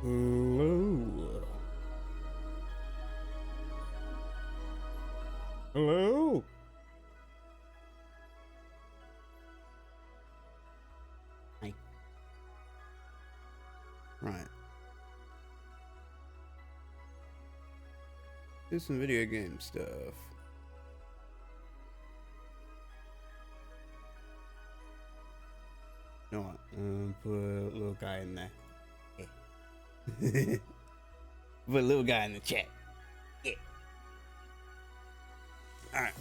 Hello. Hello. Hi. Right. Do some video game stuff. You know what? Put a little guy in there. Yeah. Put a little guy in the chat. Yeah. Alright.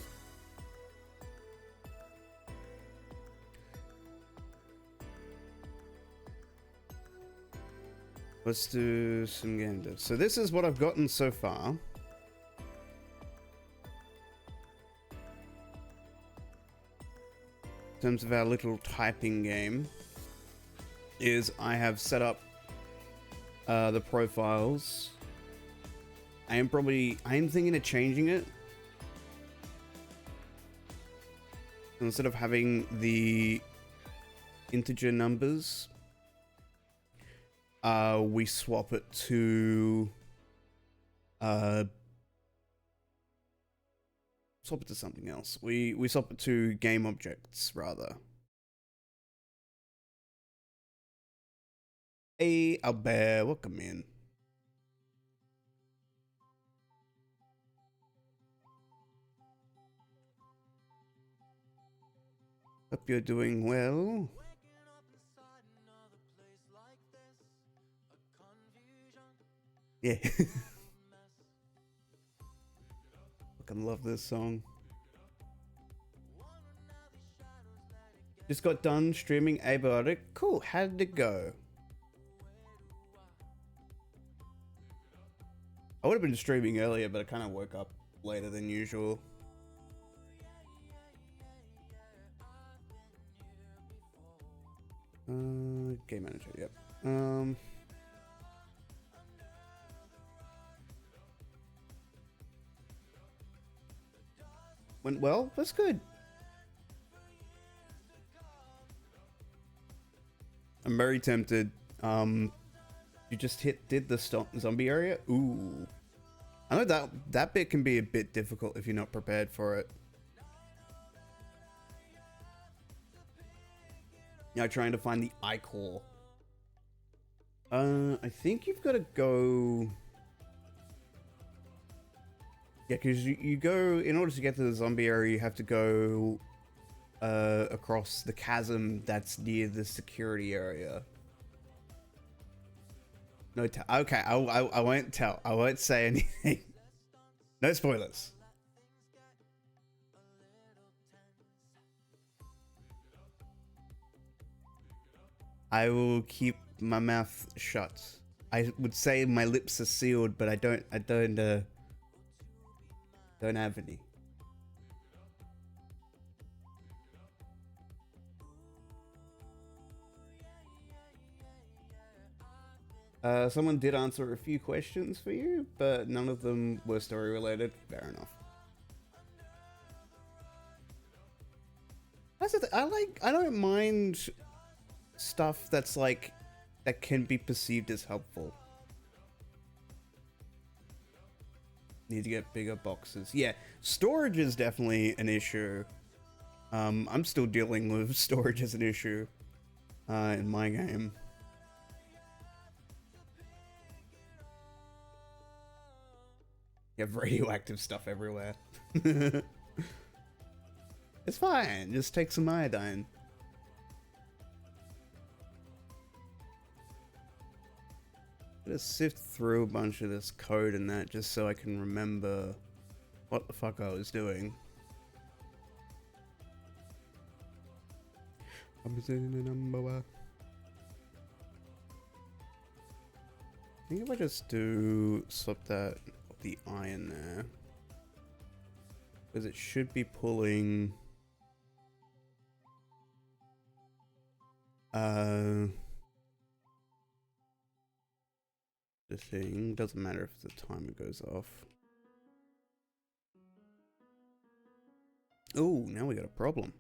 Let's do some game dev. So this is what I've gotten so far. In terms of our little typing game, is I have set up the profiles. I am thinking of changing it. Instead of having the integer numbers, we swap it to something else. We swap it to game objects rather. Hey, Albert, welcome in. Hope you're doing well. Yeah. Fucking love this song. Just got done streaming Abiotic. Cool, how did it go? I would have been streaming earlier, but I kind of woke up later than usual. Game manager, yep. Went well, that's good. I'm very tempted. You just did the zombie area? Ooh. I know that bit can be a bit difficult if you're not prepared for it. Yeah, trying to find the iCore. I think you've got to go... Yeah, because you go... In order to get to the zombie area, you have to go across the chasm that's near the security area. No, okay, I won't tell. I won't say anything. No spoilers. I will keep my mouth shut. I would say my lips are sealed, but I don't have any. Someone did answer a few questions for you, but none of them were story related. Fair enough. That's the thing. I don't mind stuff that's like, that can be perceived as helpful. Need to get bigger boxes. Yeah, storage is definitely an issue. I'm still dealing with storage as an issue in my game. You have radioactive stuff everywhere. It's fine, just take some iodine. I'm gonna sift through a bunch of this code and that just so I can remember what the fuck I was doing. I'm sitting in number one. I think if I just do swap that the I in there, because it should be pulling the thing. Doesn't matter if the timer goes off. Oh, now we got a problem.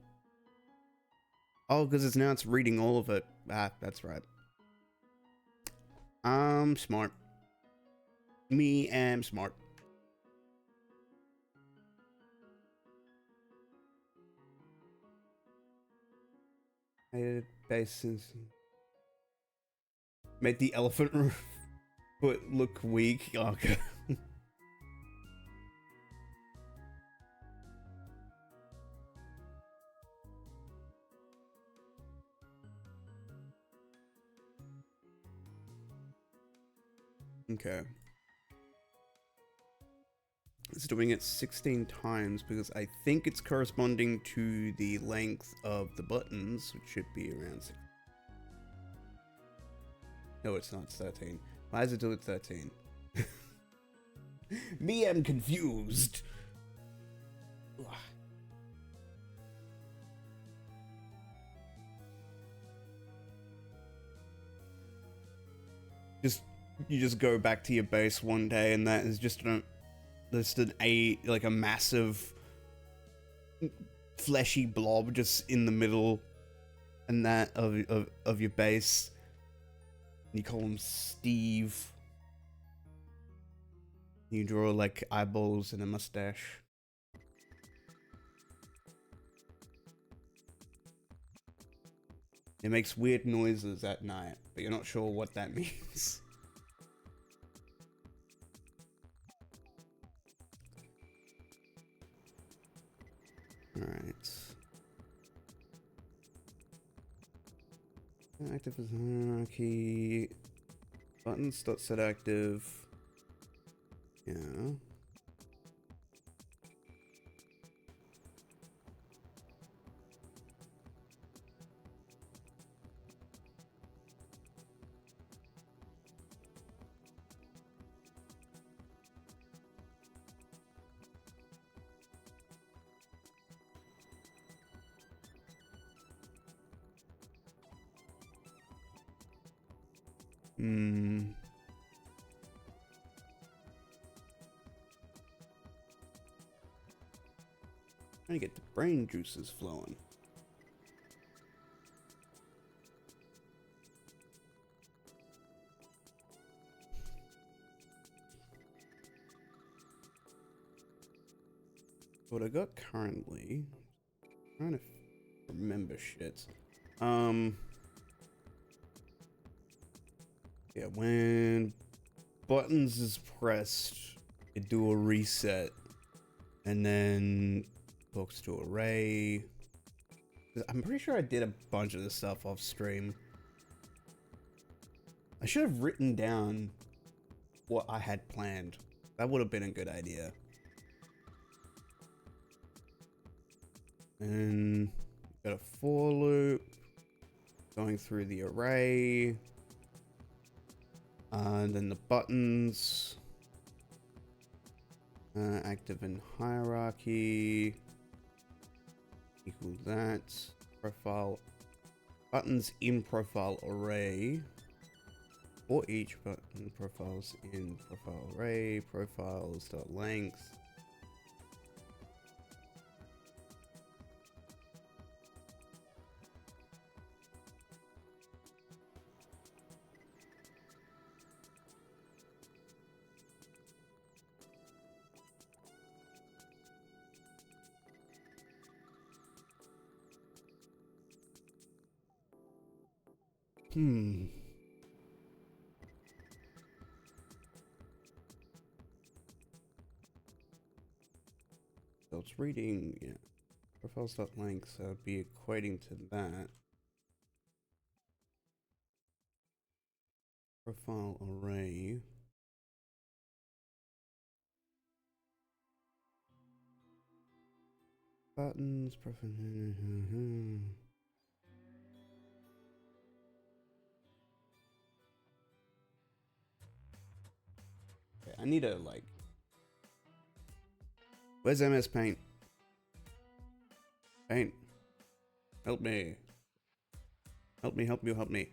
Oh, because it's reading all of it. Ah, that's right. I'm smart. Me am smart. Basins made the elephant foot look weak. Okay. Okay. It's doing it 16 times because I think it's corresponding to the length of the buttons, which should be around 6. No, it's not. It's 13. Why does it do it 13? Me am confused. Ugh. You just go back to your base one day and that is just an like a massive fleshy blob just in the middle and that of your base. You call him Steve. You draw like eyeballs and a mustache. It makes weird noises at night, but you're not sure what that means. Alright. Active as hierarchy. Buttons.set active. Yeah. Trying to get the brain juices flowing. What I got currently, trying to remember shit. Yeah, when buttons is pressed, it do a reset, and then books to array. I'm pretty sure I did a bunch of this stuff off stream. I should have written down what I had planned. That would have been a good idea. And got a for loop going through the array. And then the buttons. Active in hierarchy. Equal that. Profile. Buttons in profile array. For each button, profiles in profile array. Profiles.length. So it's reading, yeah. Profiles.length, so it'd be equating to that. Profile array. Buttons, profile. Okay, I need to like. Where's MS Paint? Paint. Help me. Help me, help you, help me.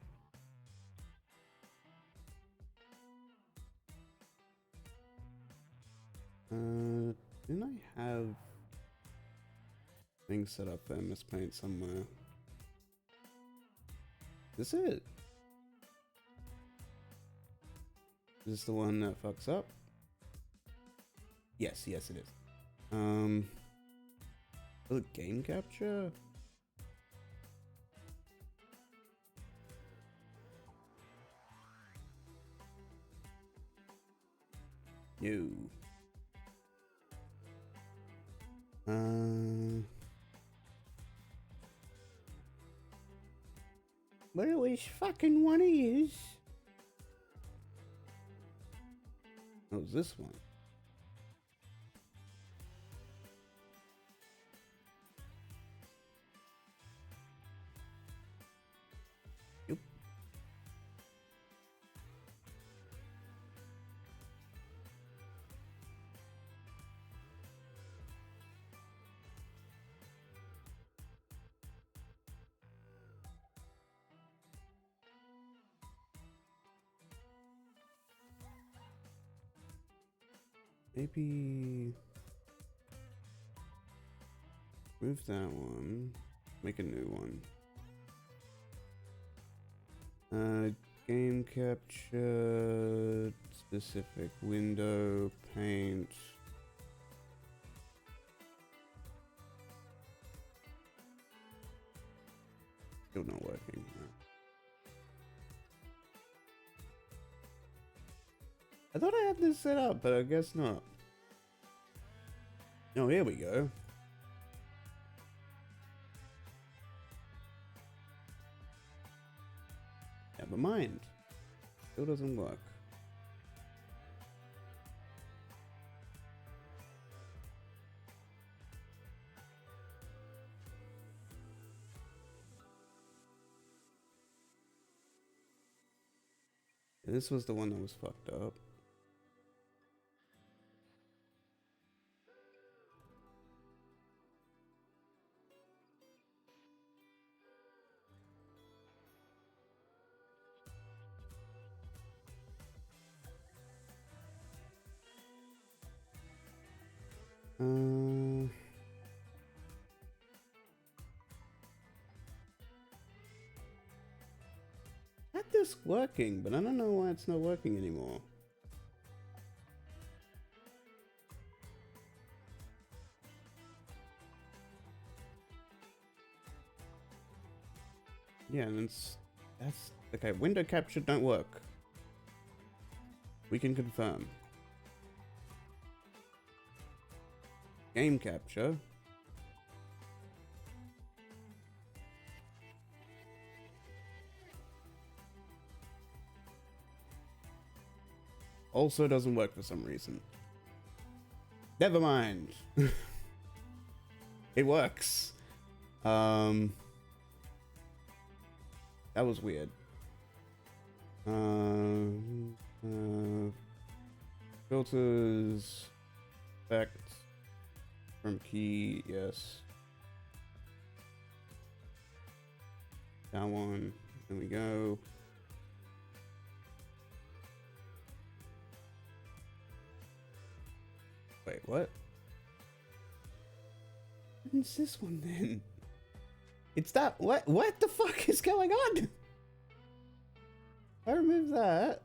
Didn't I have things set up for MS Paint somewhere? Is this it? this the one that fucks up? Yes, yes it is. Was it game capture? No. But it was fucking one of yous. Oh, it was this one. Yep. Maybe move that one. Make a new one. Game capture, specific window, paint. Still not working. I thought I had this set up, but I guess not. Oh, here we go. Never mind. Still doesn't work. This was the one that was fucked up. Had this working, but I don't know why it's not working anymore. Yeah, and that's okay. Window capture don't work. We can confirm. Game capture. Also doesn't work for some reason. Never mind. It works. That was weird. Filters. Effect. From key, yes. That one. There we go. Wait, what? What's this one then? It's that. What the fuck is going on? I removed that.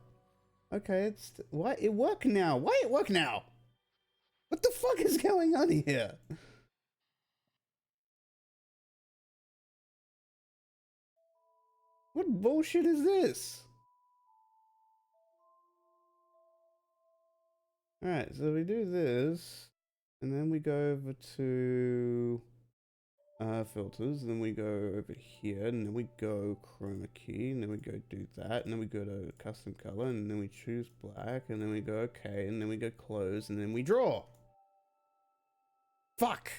Okay, it's why it work now? Why it work now? What the fuck is going on here? What bullshit is this? Alright, so we do this, and then we go over to filters, and then we go over here, and then we go chroma key, and then we go do that, and then we go to custom color, and then we choose black, and then we go okay, and then we go close, and then we draw. Fuck!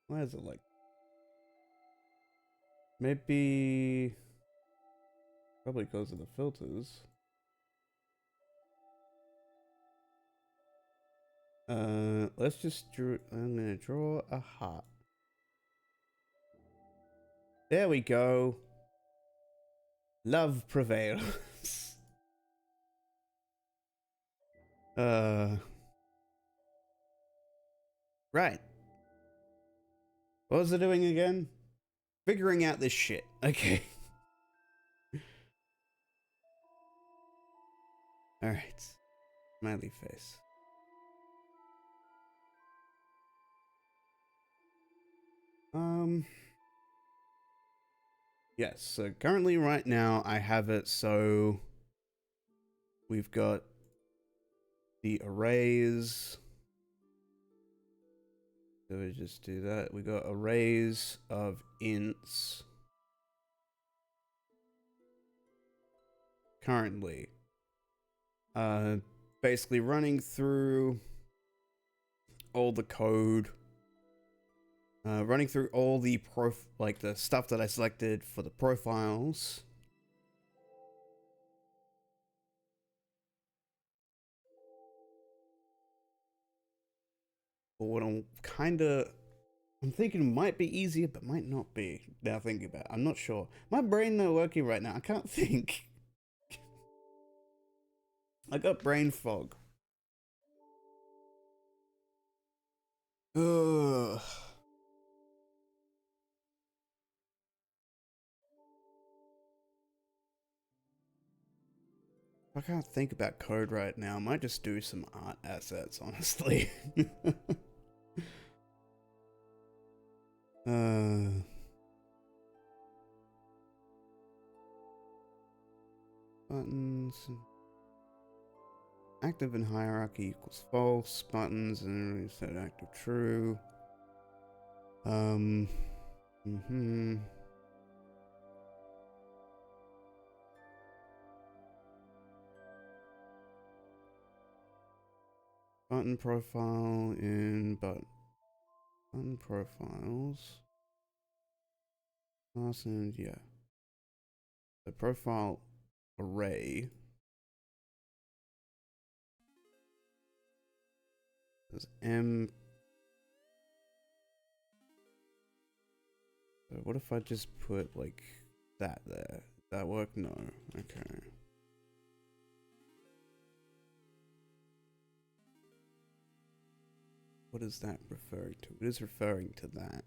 Why is it like... Maybe... Probably because of the filters. Let's just draw... I'm gonna draw a heart. There we go. Love prevails. Uh, right. What was it doing again? Figuring out this shit. Okay. Alright. Smiley face. Yes, so currently right now I have it so we've got the arrays. So we just do that. We got arrays of ints currently. Basically running through all the code, running through all the like the stuff that I selected for the profiles. But what I'm thinking might be easier, but might not be. Now thinking about it, I'm not sure. My brain not working right now. I can't think. I got brain fog. Ugh. I can't think about code right now. I might just do some art assets, honestly. Buttons. Active in hierarchy equals false. Buttons and reset active true. Button profile in button profiles. Class and yeah. The profile array is M. So what if I just put like that there? That work? No. Okay. What is that referring to? It is referring to that.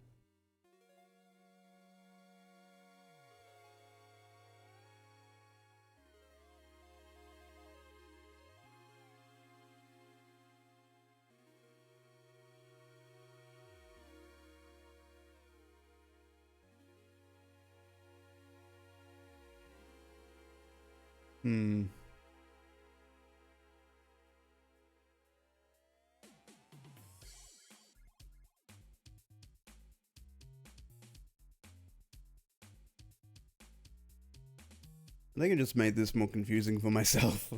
I think I just made this more confusing for myself,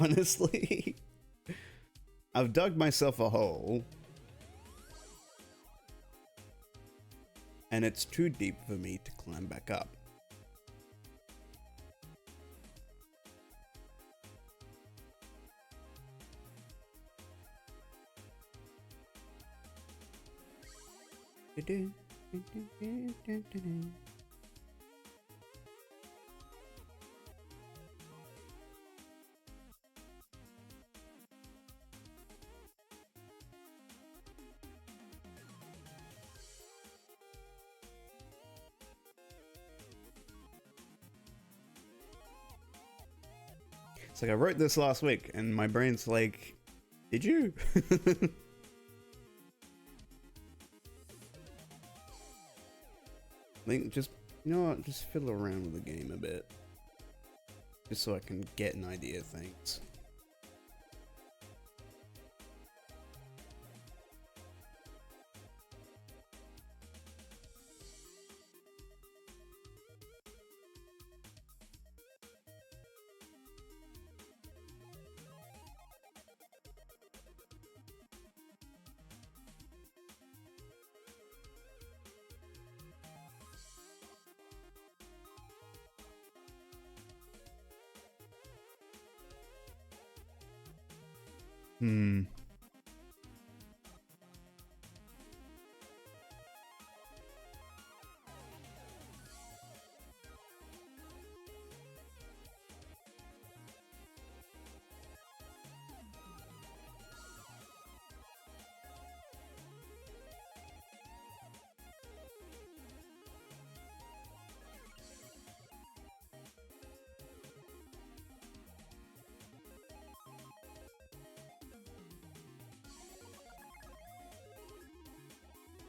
honestly. I've dug myself a hole. And it's too deep for me to climb back up. It's like I wrote this last week and my brain's like, did you? Like, just, you know what, just fiddle around with the game a bit. Just so I can get an idea of things.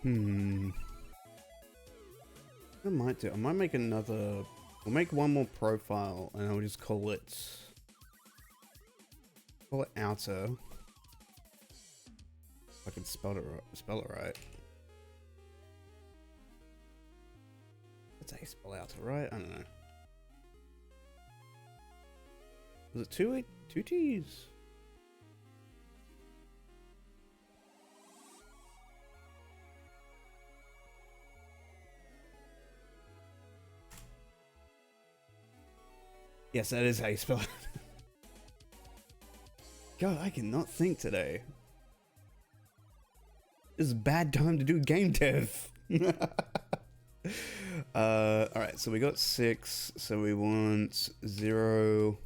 Hmm. I might do. I might make another. We'll make one more profile, and I'll just call it outer. If I can spell it right. That's how you spell outer, right? I don't know. Was it two T's? Yes, that is how you spell it. God, I cannot think today. This is a bad time to do game dev. Alright, so we got 6, so we want 0.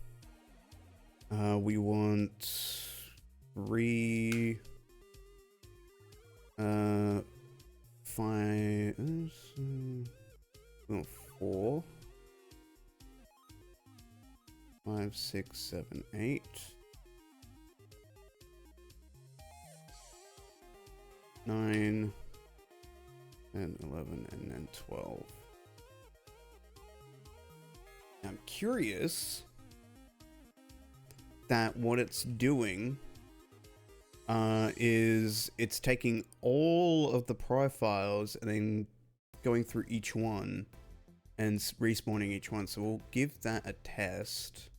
We want 3. 5. We want 4. 5, 6, 7, 8. 9, and 11, and then 12. I'm curious that what it's doing is it's taking all of the profiles and then going through each one and respawning each one. So we'll give that a test.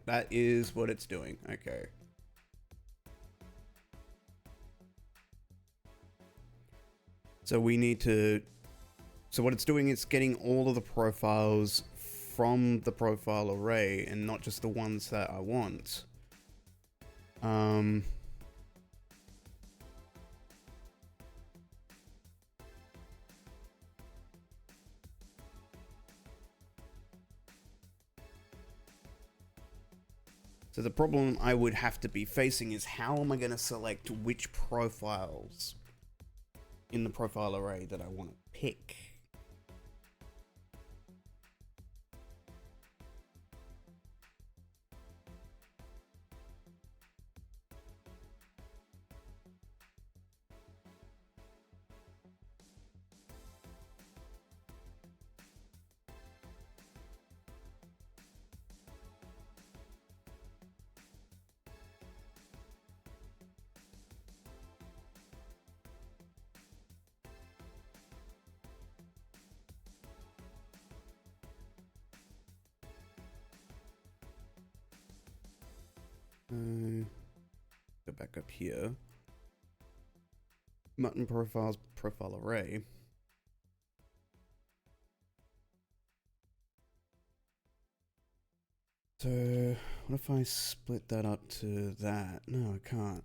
That is what it's doing. Okay. So we need to, so what it's doing is getting all of the profiles from the profile array and not just the ones that I want. So the problem I would have to be facing is how am I going to select which profiles in the profile array that I want to pick? Go back up here. Mutton profiles, profile array. So, what if I split that up to that? No, I can't.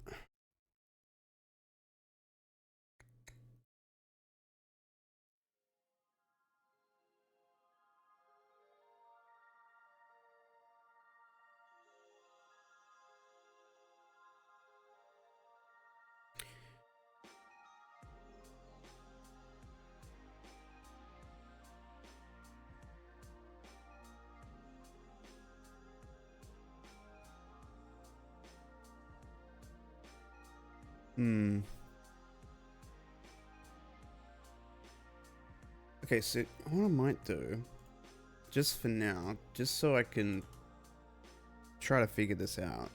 Okay, so what I might do, just for now, just so I can try to figure this out,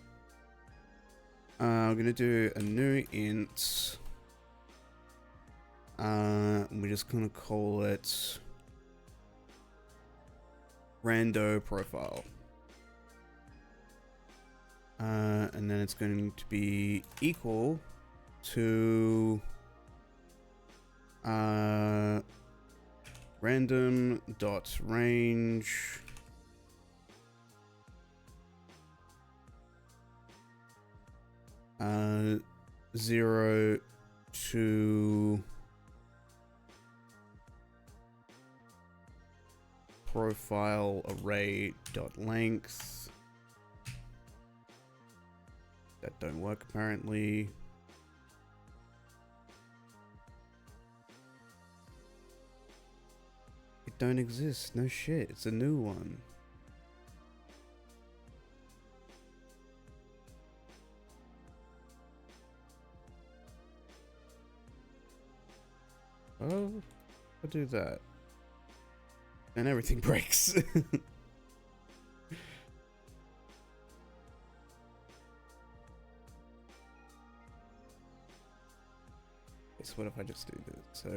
I'm gonna do a new int. We're just gonna call it rando profile. And then it's going to be equal to random dot range uh 0 to profile array dot length. That don't work apparently. It don't exist. No shit. It's a new one. Oh, I'll do that. And everything breaks. So what if I just do this? So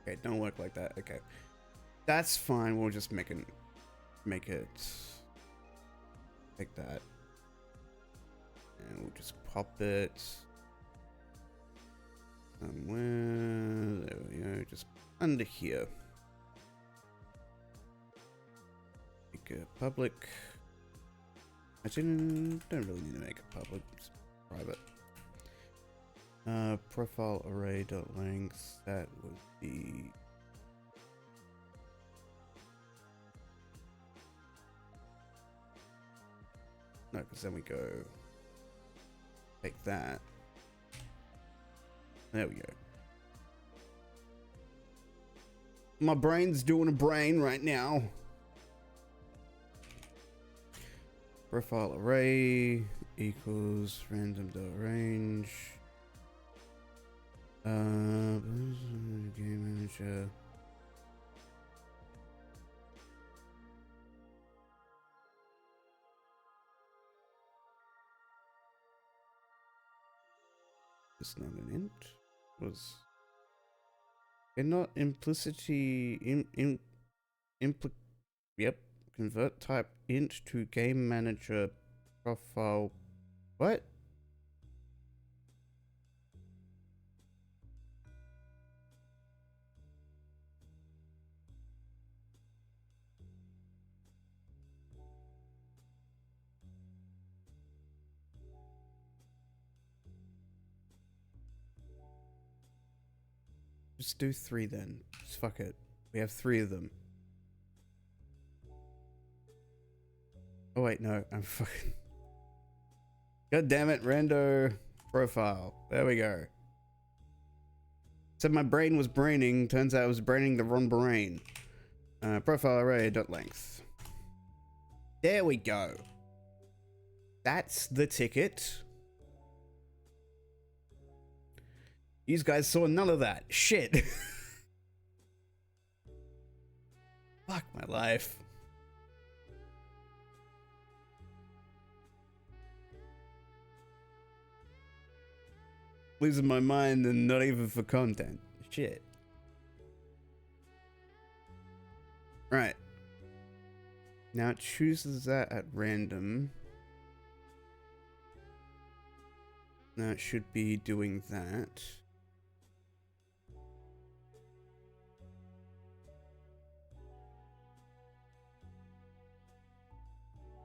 okay, don't work like that. Okay, that's fine. We'll just make it like that, and we'll just pop it somewhere. There we go. Just under here. Make it public. Actually, don't really need to make it public. Just private. Profile array dot length. That would be. No, because then we go take that. There we go. My brain's doing a brain right now. Profile array equals random dot range. Game manager. It's not an int. Was it not implicitly yep. Convert type int to game manager profile. What? Just do 3 then. Just fuck it. We have 3 of them. Oh wait, no, I'm fucking. God damn it, rando profile. There we go. Said my brain was braining. Turns out I was braining the wrong brain. Profile array dot length. There we go. That's the ticket. You guys saw none of that. Shit. Fuck my life. Losing my mind and not even for content. Shit. Right. Now it chooses that at random. Now it should be doing that.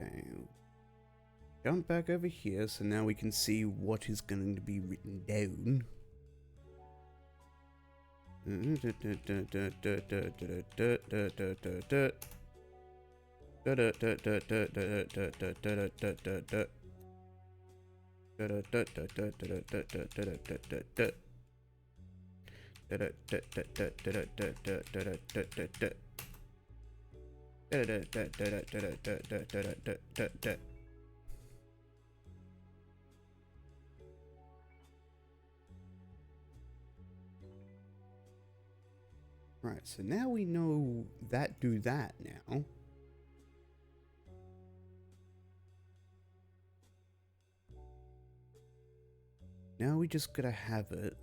Okay. Jump back over here so now we can see what is going to be written down. Right, so now we know that do that now. Now we just gotta have it.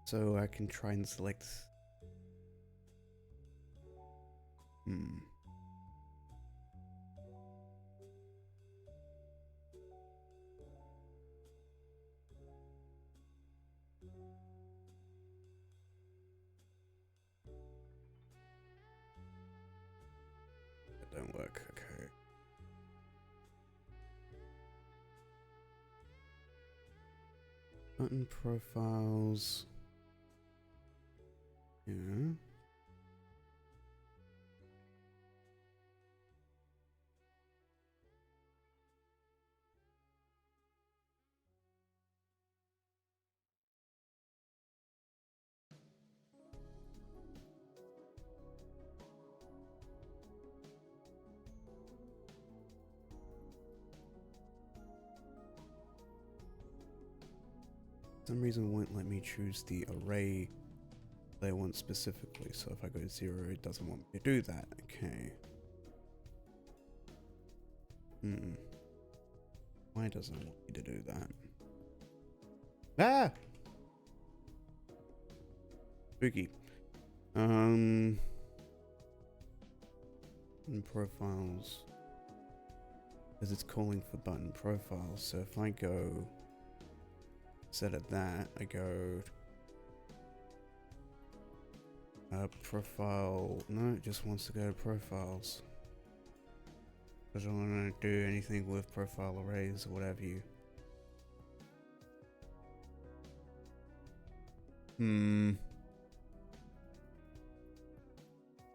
So I can try and select. That don't work, okay. Button profiles. Yeah. For some reason it won't let me choose the array that I want specifically, so if I go 0 it doesn't want me to do that. Okay. Why doesn't it want me to do that? Ah! Spooky. And profiles. Because it's calling for button profiles, so if I go set at that, I go profile. No, it just wants to go to profiles. Doesn't want to do anything with profile arrays or whatever you.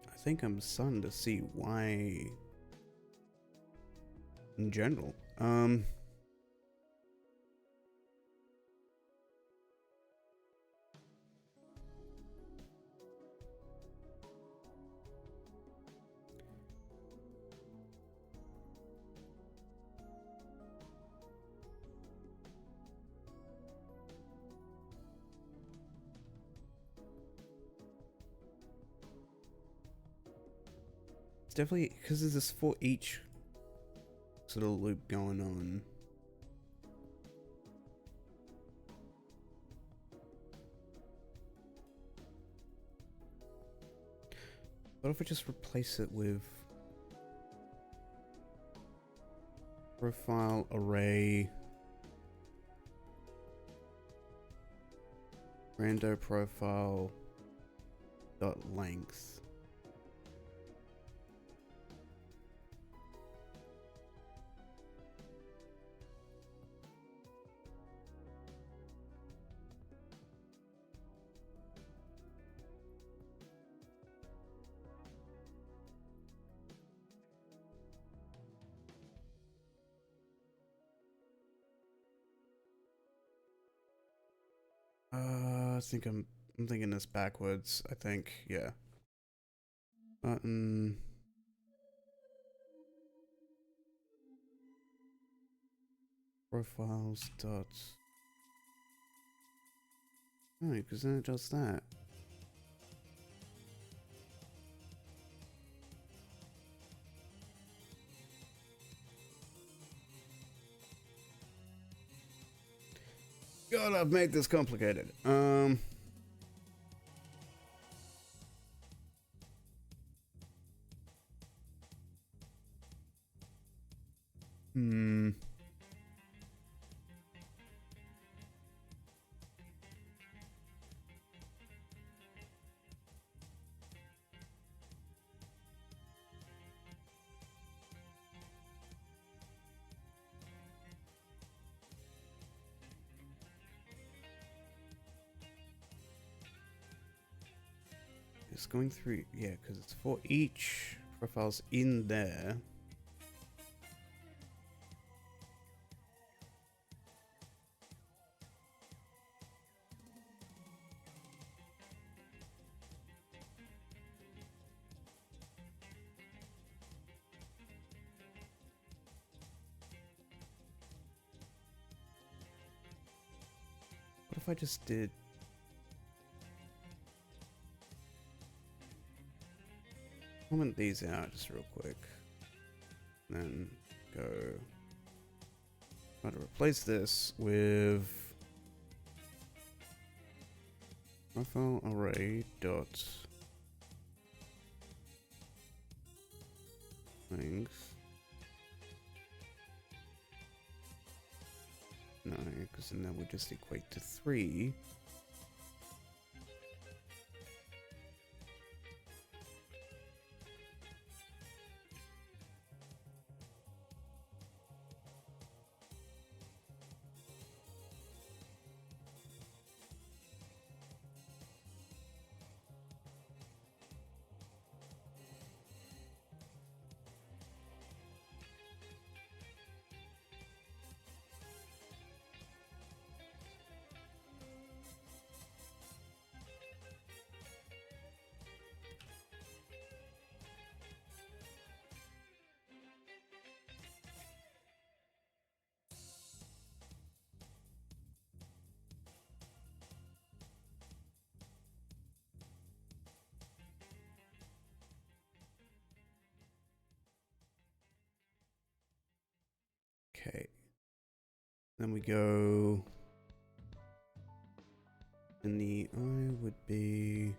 I think I'm starting to see why in general. It's definitely because there's this for each sort of loop going on. What if I just replace it with profile array rando profile dot length? I think I'm thinking this backwards. I think, yeah. Button profiles dot. No, because then it does that. God, I've made this complicated. It's going through, yeah, because it's for each profiles in there. What if I just did? Comment these out just real quick. Then go. Try to replace this with profile array dot length. No, because then that would just equate to 3. Okay. Then we go, and the eye would be,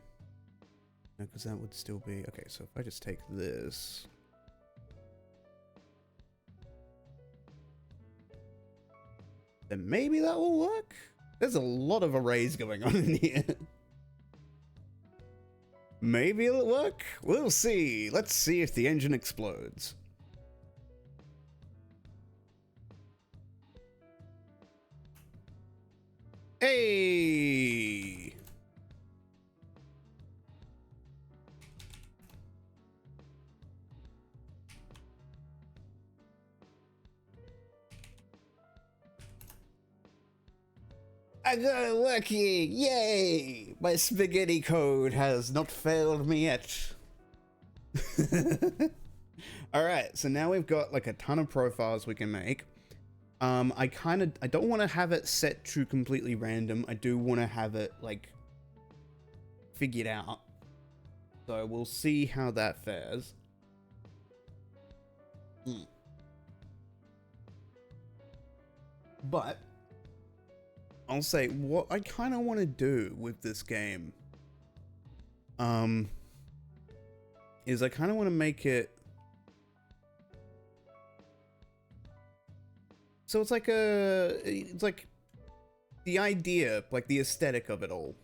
no, because that would still be, okay, so if I just take this, then maybe that will work? There's a lot of arrays going on in here. Maybe it'll work? We'll see. Let's see if the engine explodes. Hey! I got it working! Yay! My spaghetti code has not failed me yet. Alright, so now we've got like a ton of profiles we can make. I don't want to have it set to completely random. I do want to have it like figured out. So we'll see how that fares. But I'll say what I kind of want to do with this game is I kind of want to make it so it's like the idea, like the aesthetic of it all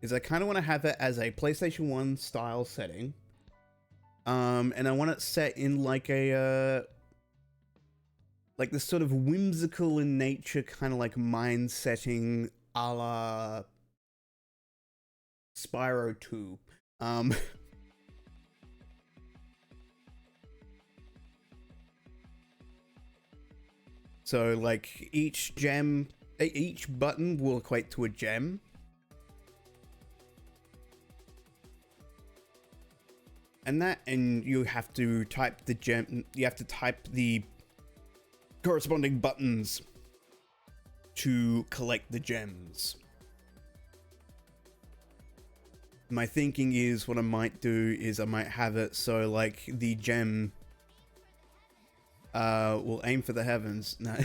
is I kind of want to have it as a PlayStation 1 style setting, and I want it set in like a like this sort of whimsical in nature kind of like mind setting a la Spyro 2. So like each button will equate to a gem. And you have to type the gem, you have to type the corresponding buttons to collect the gems. My thinking is what I might do is I might have it so like the gem will aim for the heavens. No,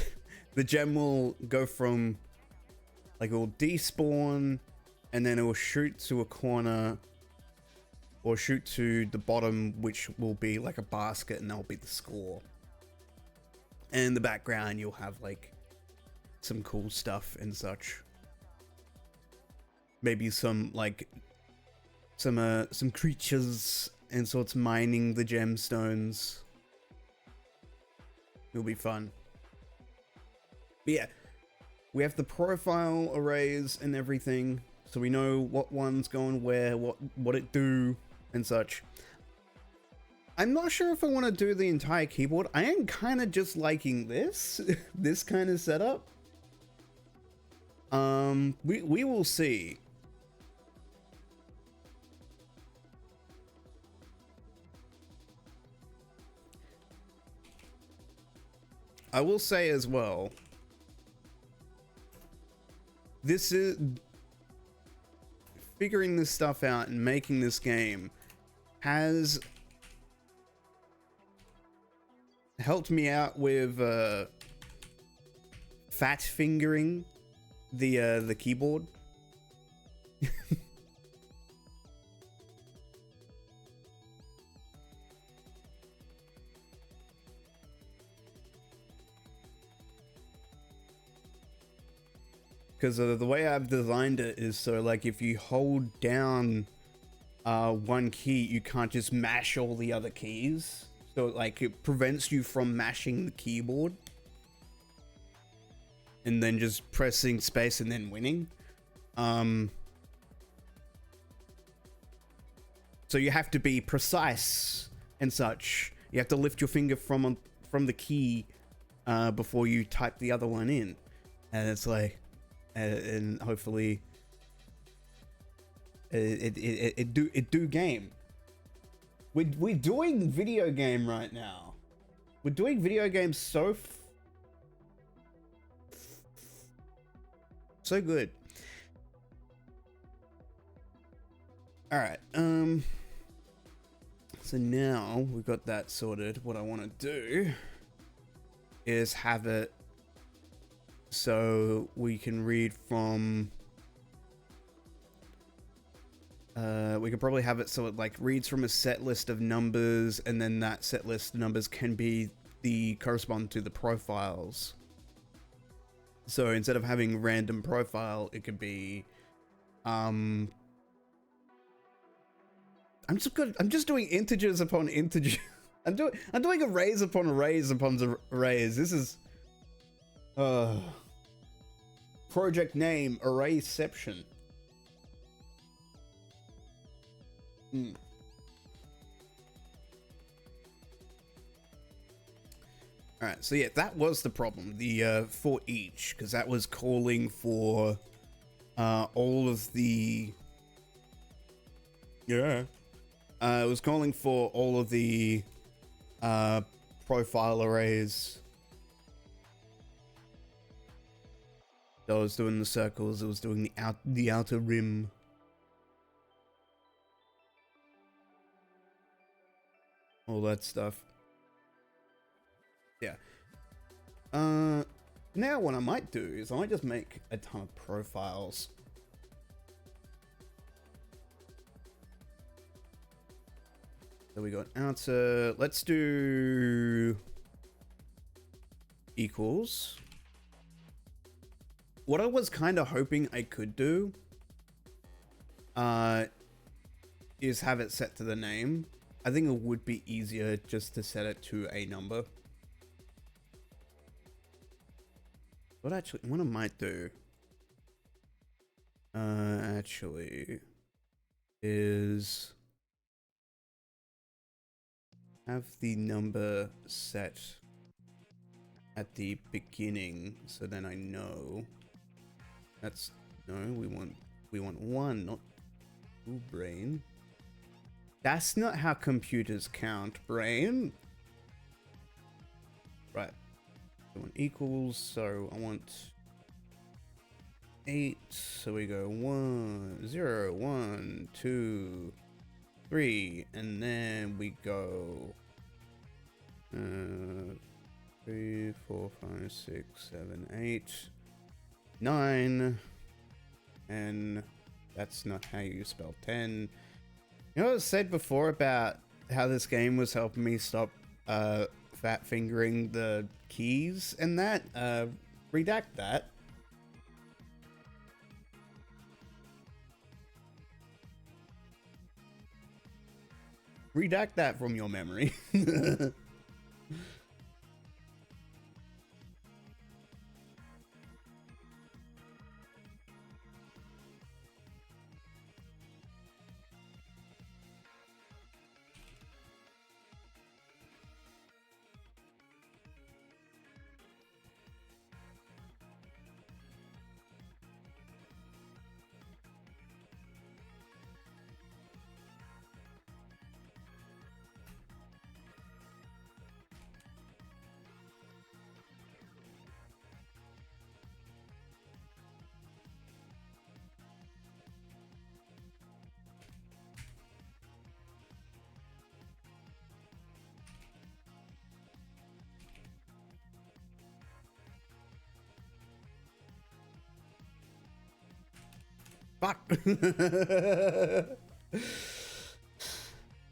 the gem will go from like it will despawn and then it will shoot to a corner or shoot to the bottom, which will be like a basket, and that'll be the score. And in the background you'll have like some cool stuff and such. Maybe some like some creatures and sorts mining the gemstones. It'll be fun. But yeah, we have the profile arrays and everything, so we know what one's going where, what it do and such. I'm not sure if I want to do the entire keyboard. I am kind of just liking this this kind of setup. We will see. I will say as well, this is figuring this stuff out and making this game has helped me out with fat fingering the keyboard. Because the way I've designed it is so like if you hold down one key, you can't just mash all the other keys. So like it prevents you from mashing the keyboard and then just pressing space and then winning. So you have to be precise and such. You have to lift your finger from the key before you type the other one in, and it's like. And hopefully it do game. We're doing video game right now. We're doing video games so good. All right. So now we've got that sorted. What I want to do is have it so we can read from we could probably have it so it like reads from a set list of numbers, and then that set list of numbers can be the correspond to the profiles. So instead of having random profile, it could be I'm just doing integers upon integers. I'm doing arrays upon arrays upon arrays. This is project name Arrayception. Alright, so yeah, that was the problem. The for each, because that was calling for all of the it was calling for all of the profile arrays. So I was doing the circles, it was doing the outer rim. All that stuff. Yeah. Now what I might do is I might just make a ton of profiles. So we got outer, let's do equals. What I was kind of hoping I could do is have it set to the name. I think it would be easier just to set it to a number. What I might do actually is have the number set at the beginning, so then I know that's no, we want one, not two, brain. That's not how computers count, brain. Right. I want equals, so I want 8. So we go 1, 0, 1, 2, 3, and then we go 3, 4, 5, 6, 7, 8, 9, and that's not how you spell 10. You know what I said before about how this game was helping me stop fat fingering the keys and that? Redact that. Redact that from your memory. Fuck.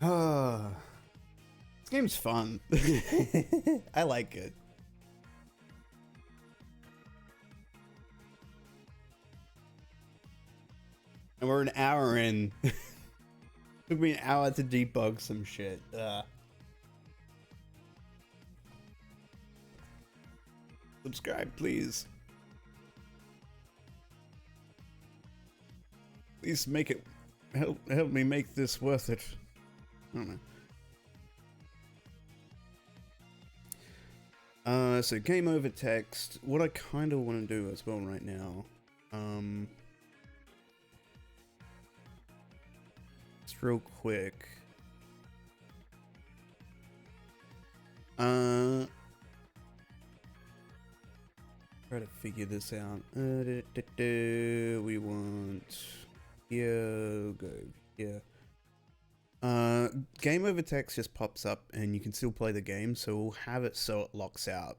Oh, this game's fun. I like it. And we're an hour in. Took me an hour to debug some shit. Subscribe, please. Please make it help me make this worth it. I don't know. So game over text. What I kind of want to do as well right now, just real quick. Try to figure this out. We want here, go here. Game over text just pops up and you can still play the game, so we'll have it so it locks out.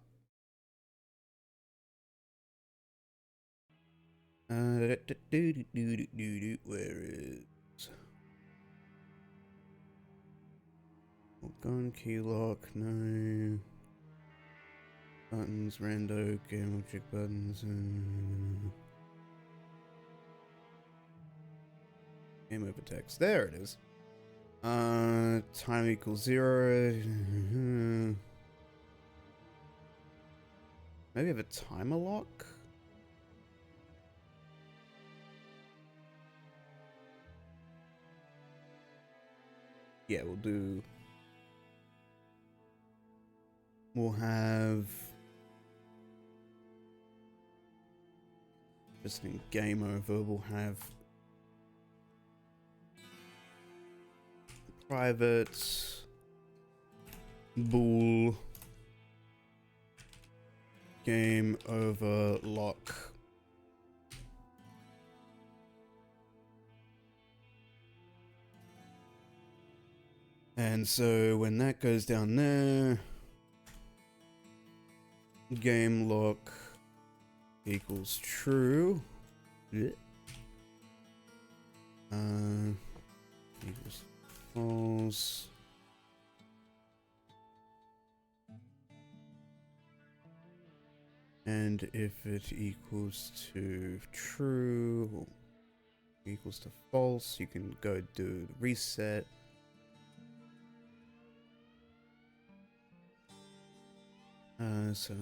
Where is gun key lock? No buttons. Rando game object buttons. Game over text. There it is. Time equals 0. Maybe have a timer lock. Yeah, we'll have just in game over, we'll have private bool game over lock. And so when that goes down there, game lock equals true. Equals false. And if it equals to true, or equals to false, you can go do the reset. So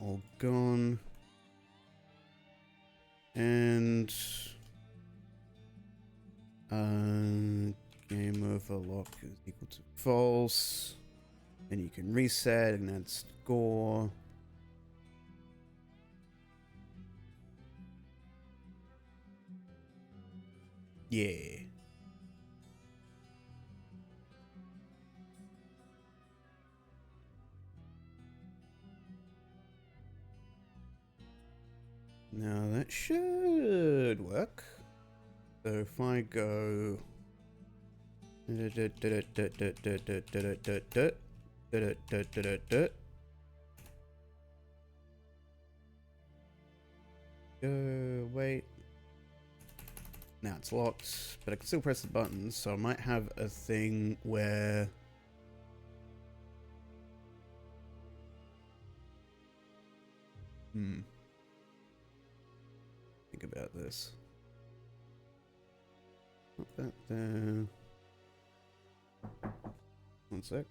all gone, and game over lock is equal to false, and you can reset, and that's score. Yeah. Now that should work. So if I go wait. Now it's locked, but I can still press the buttons, so I might have a thing where think about this. Put that there. One sec.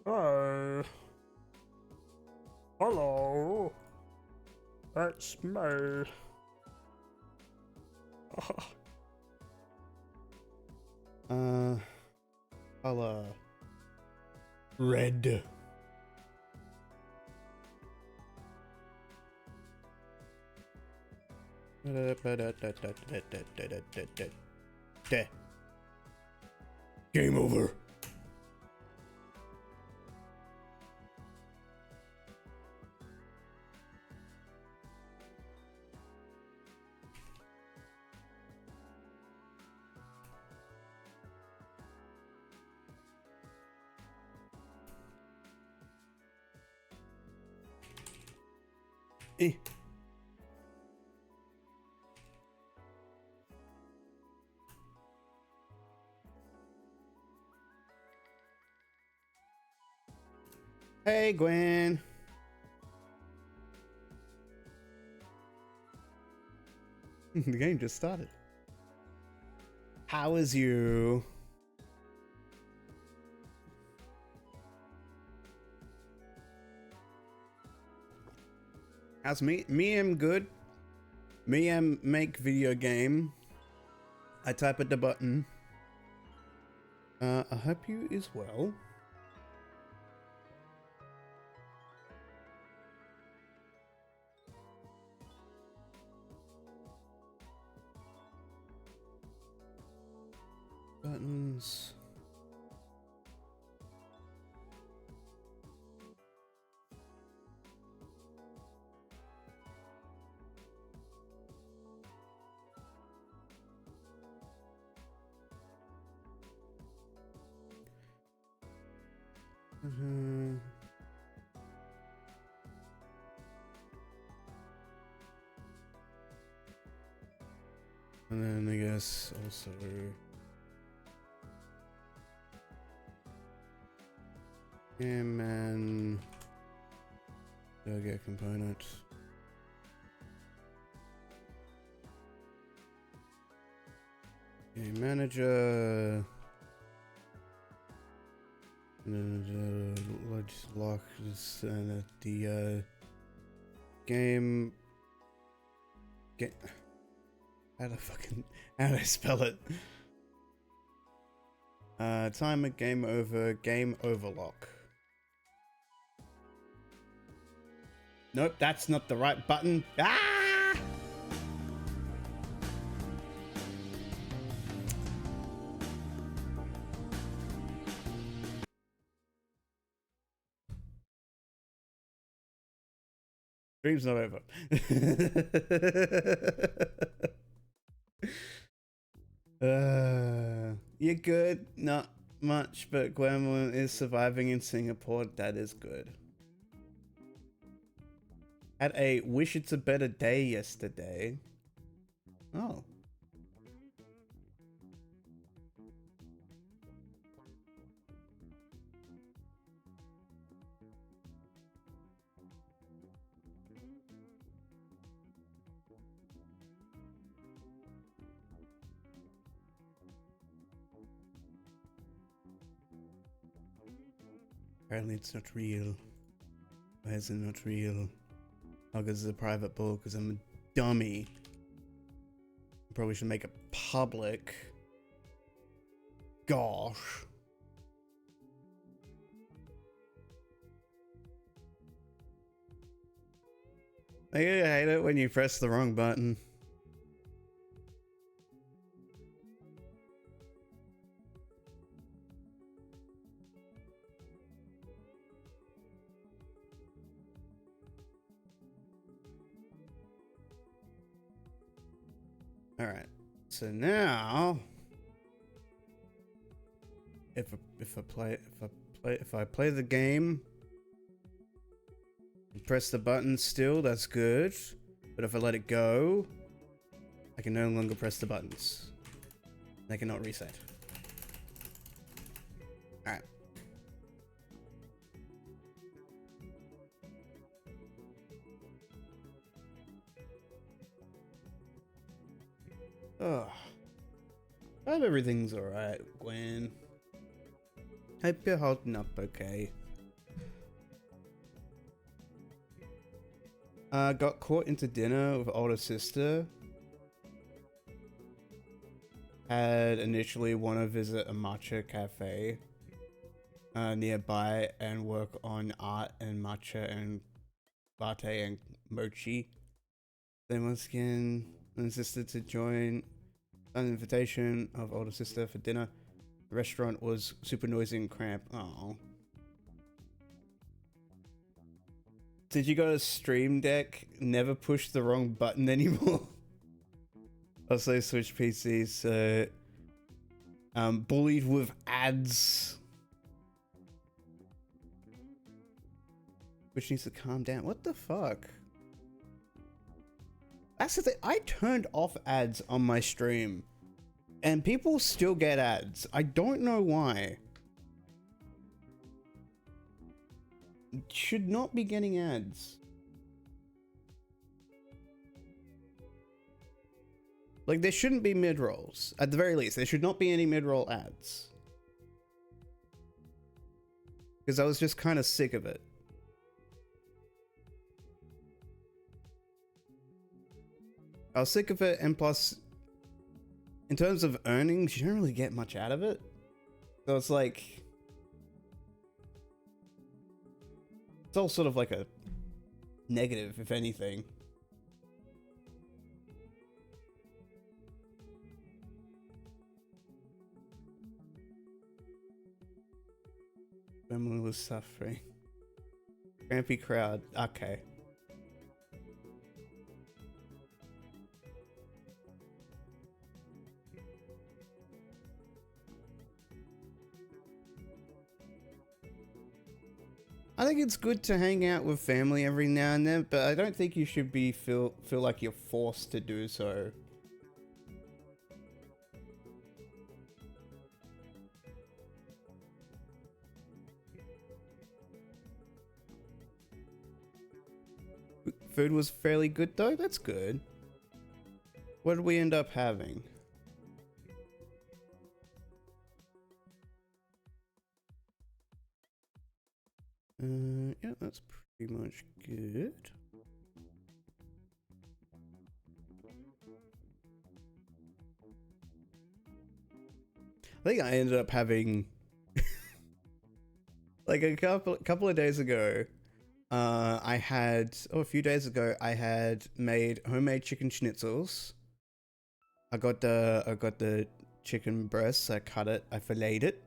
Hi. Hello. That's me. Color. Red. Game over. Eh. Hey, Gwen. The game just started. How is you? How's me? Me am good. Me am make video game. I type at the button. I hope you is well. Buttons. And then I guess also and get component. Game manager. Let's lock this and the game. Get. How do I spell it? Timer, game over, game overlock. Nope, that's not the right button. Ah! Dream's not over. You're good. Not much, but Gwen is surviving in Singapore. That is good. Had a wish it's a better day yesterday. Oh. Apparently it's not real. Why is it not real? Oh, because it's a private book, because I'm a dummy. Probably should make it public. Gosh. I hate it when you press the wrong button. All right. So now, if I play the game, and press the button still, that's good. But if I let it go, I can no longer press the buttons. They cannot reset. All right. Oh, I hope everything's alright, Gwen. Hope you're holding up okay. Got caught into dinner with older sister. Had initially want to visit a matcha cafe nearby and work on art and matcha and latte and mochi. Then once again insisted to join an invitation of older sister for dinner. The restaurant was super noisy and cramped. Oh. Did you go to Stream Deck? Never push the wrong button anymore. Also switch PCs. Bullied with ads. Which needs to calm down. What the fuck? That's the thing. I turned off ads on my stream. And people still get ads. I don't know why. Should not be getting ads. Like, there shouldn't be mid-rolls. At the very least, there should not be any mid-roll ads. Because I was just kind of sick of it. I was sick of it, and plus, in terms of earnings, you don't really get much out of it. So it's like... It's all sort of like a negative, if anything. Family was suffering. Crampy crowd. Okay. I think it's good to hang out with family every now and then, but I don't think you should be feel like you're forced to do so. Food was fairly good though. That's good. What did we end up having? Yeah, that's pretty much good. I think I ended up having like a couple of days ago. I had a few days ago I had made homemade chicken schnitzels. I got the chicken breasts. I cut it. I filleted it.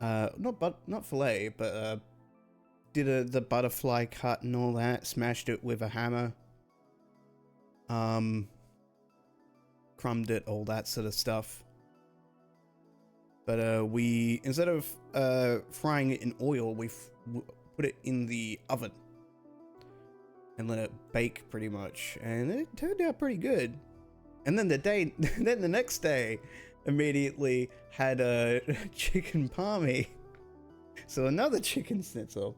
Not fillet, but did the butterfly cut and all that. Smashed it with a hammer. Crumbed it, all that sort of stuff. But we, instead of frying it in oil, we put it in the oven and let it bake pretty much, and it turned out pretty good. And then the next day, immediately had a chicken palmy, so another chicken schnitzel,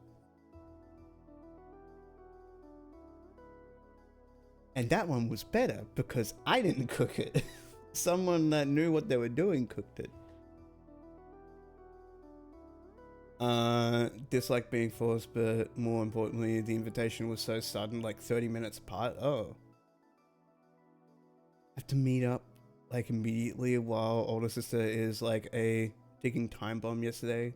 and that one was better because I didn't cook it. Someone that knew what they were doing cooked it. Dislike being forced, but more importantly, the invitation was so sudden, like 30 minutes apart. Oh. Have to meet up, like, immediately while older sister is, like, a ticking time bomb yesterday.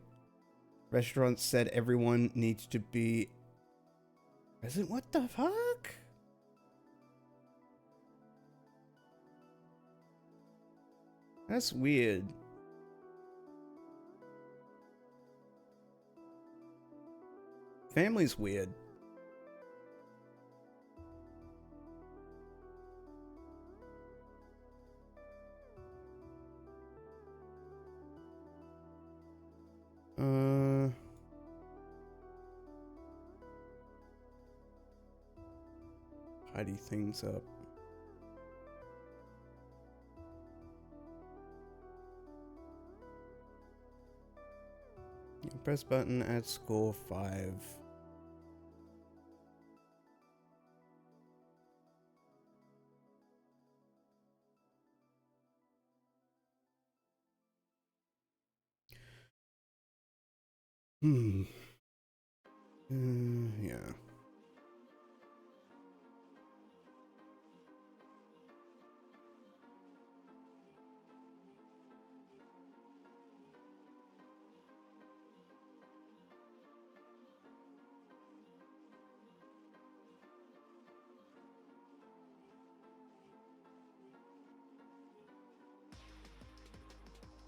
Restaurant said everyone needs to be present. What the fuck? That's weird. Family's weird. Tidy things up. Press button, add score 5. Yeah.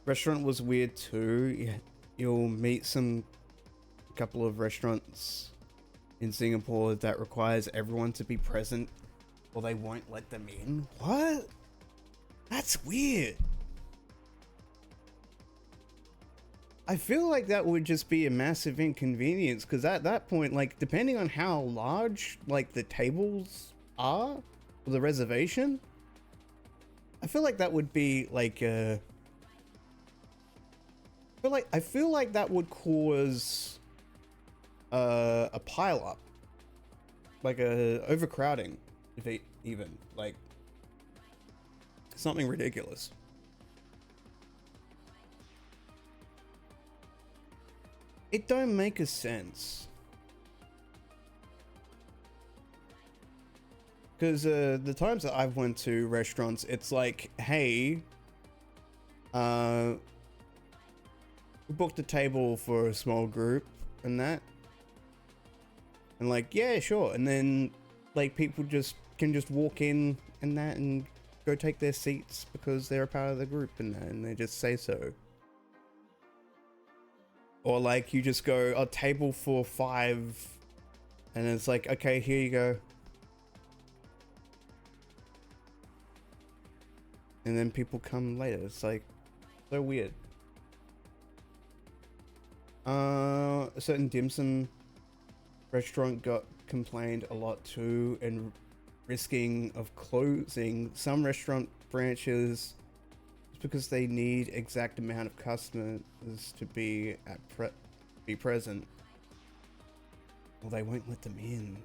Restaurant was weird too. Yeah, you'll meet a couple of restaurants in Singapore that requires everyone to be present or they won't let them in. What? That's weird. I feel like that would just be a massive inconvenience because at that point, like, depending on how large, like, the tables are for the reservation, I feel like that would be like I feel like that would cause a pile up, like a overcrowding, if it even like something ridiculous. It don't make a sense. Because the times that I've went to restaurants, it's like, hey, we booked a table for a small group and that. And like, yeah, sure. And then like people can just walk in and that and go take their seats because they're a part of the group and that, and they just say so. Or like you just go a table for 5 and it's like, okay, here you go. And then people come later. It's like so weird. A certain dim sum restaurant got complained a lot too, and risking of closing some restaurant branches just because they need exact amount of customers to be present. Well, they won't let them in.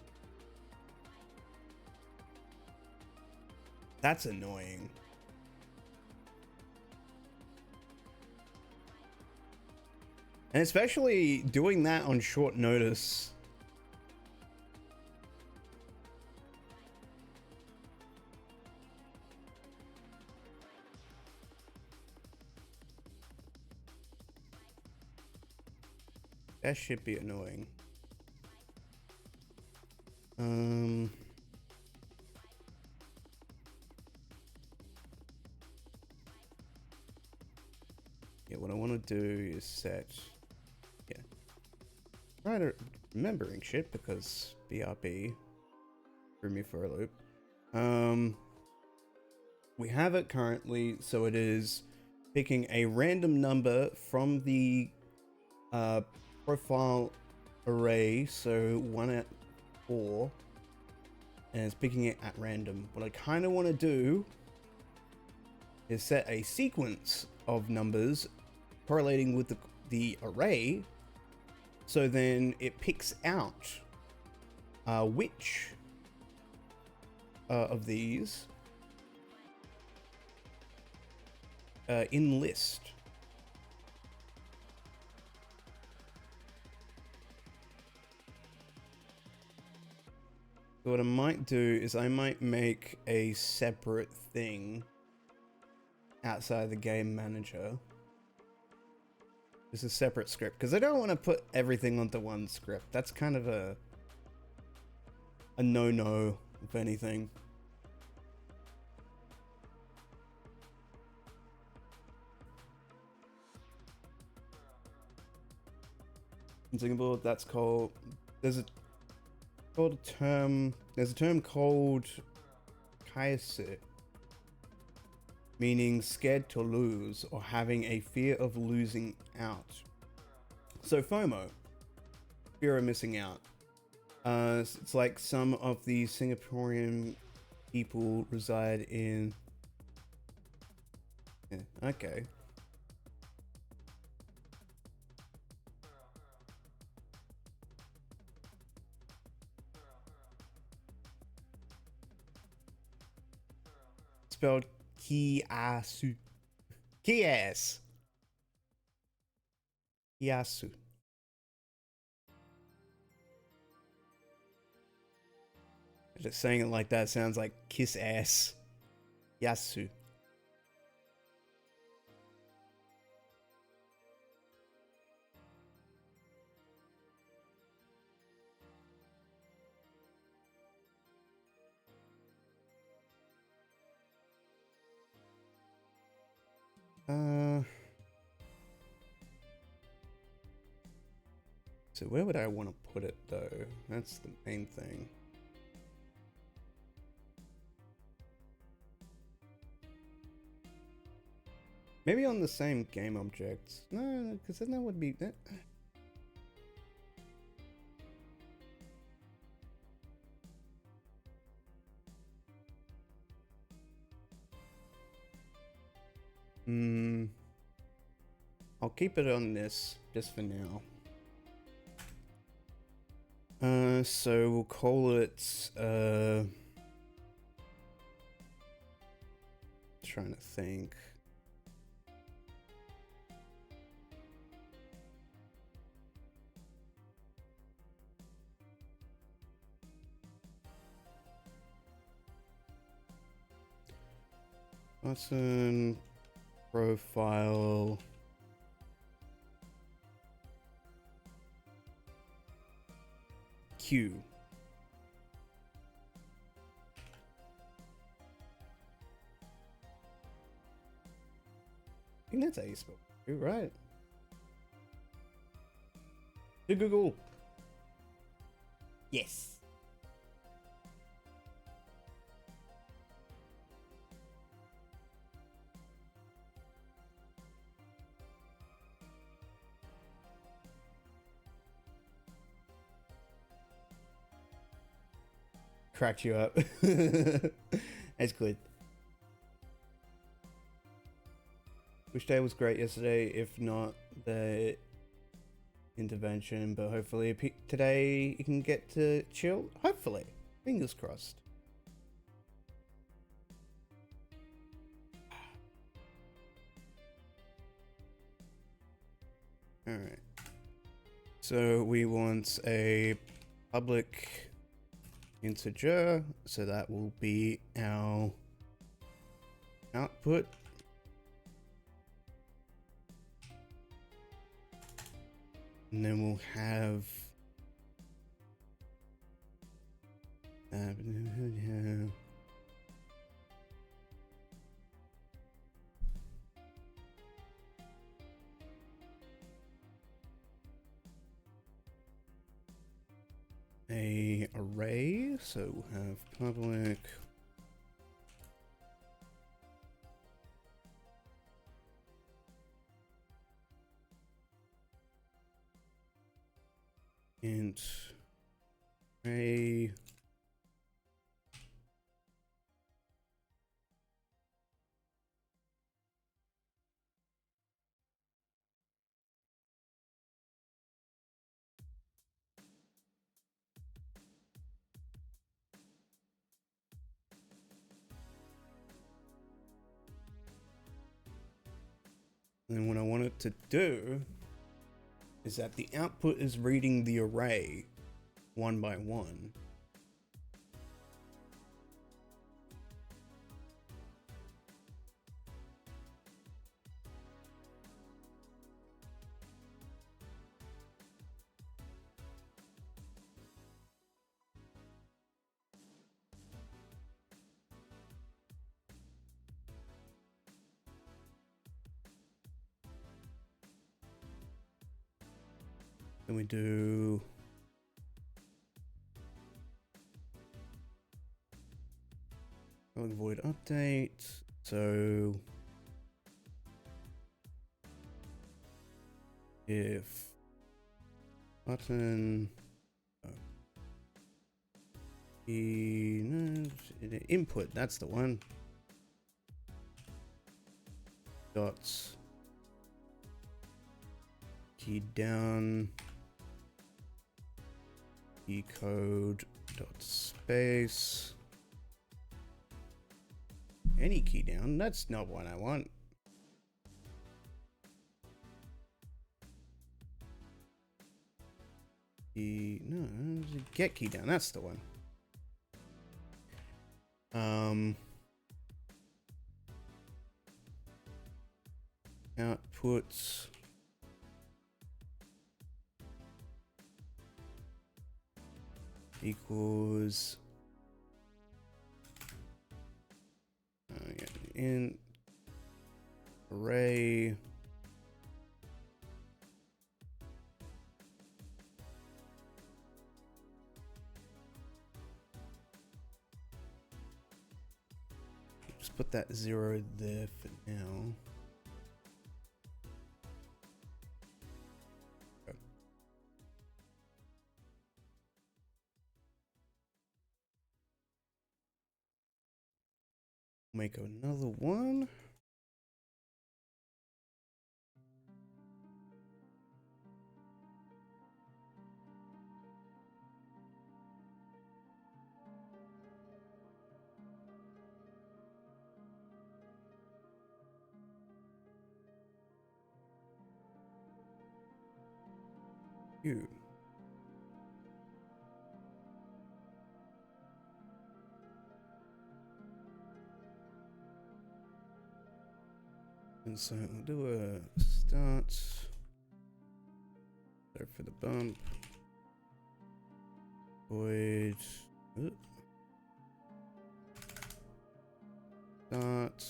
That's annoying. And especially doing that on short notice. That should be annoying. Yeah, what I want to do is set, yeah, try to remembering shit because BRB threw me for a loop. We have it currently, so it is picking a random number from the profile array, so 1 at 4, and it's picking it at random. What I kind of want to do is set a sequence of numbers correlating with the array, so then it picks out which of these in list. So what I might do is I might make a separate thing outside the game manager. Just a separate script, because I don't want to put everything onto one script. That's kind of a no-no, if anything. In Singapore, that's called, there's a term called kaise, meaning scared to lose or having a fear of losing out. So FOMO, fear of missing out. It's like some of the Singaporean people reside in. Yeah, okay. Spelled Kiasu. Kias. Yasu. Just saying it like that sounds like kiss ass. Yasu. So where would I want to put it though? That's the main thing. Maybe on the same game object. No, because then that would be... I'll keep it on this just for now. So we'll call it, trying to think. Button, profile. Q. I think that's how you spell it. You're right. To Google. Yes. Cracked you up. That's good. Wish day was great yesterday, if not the intervention, but hopefully today you can get to chill. Hopefully. Fingers crossed. Alright. So we want a public integer, so that will be our output. And then we'll have a array, so we'll have public int array and then what I want it to do is that the output is reading the array one by one. Then we do void update. So if button input, that's the one, dots key down key code dot space any key down. That's not what I want. No, get key down, that's the one. Outputs equals in array put that 0 there for now. Okay. Make another one. You. And so we'll do a start. There for the bump. Void. Start.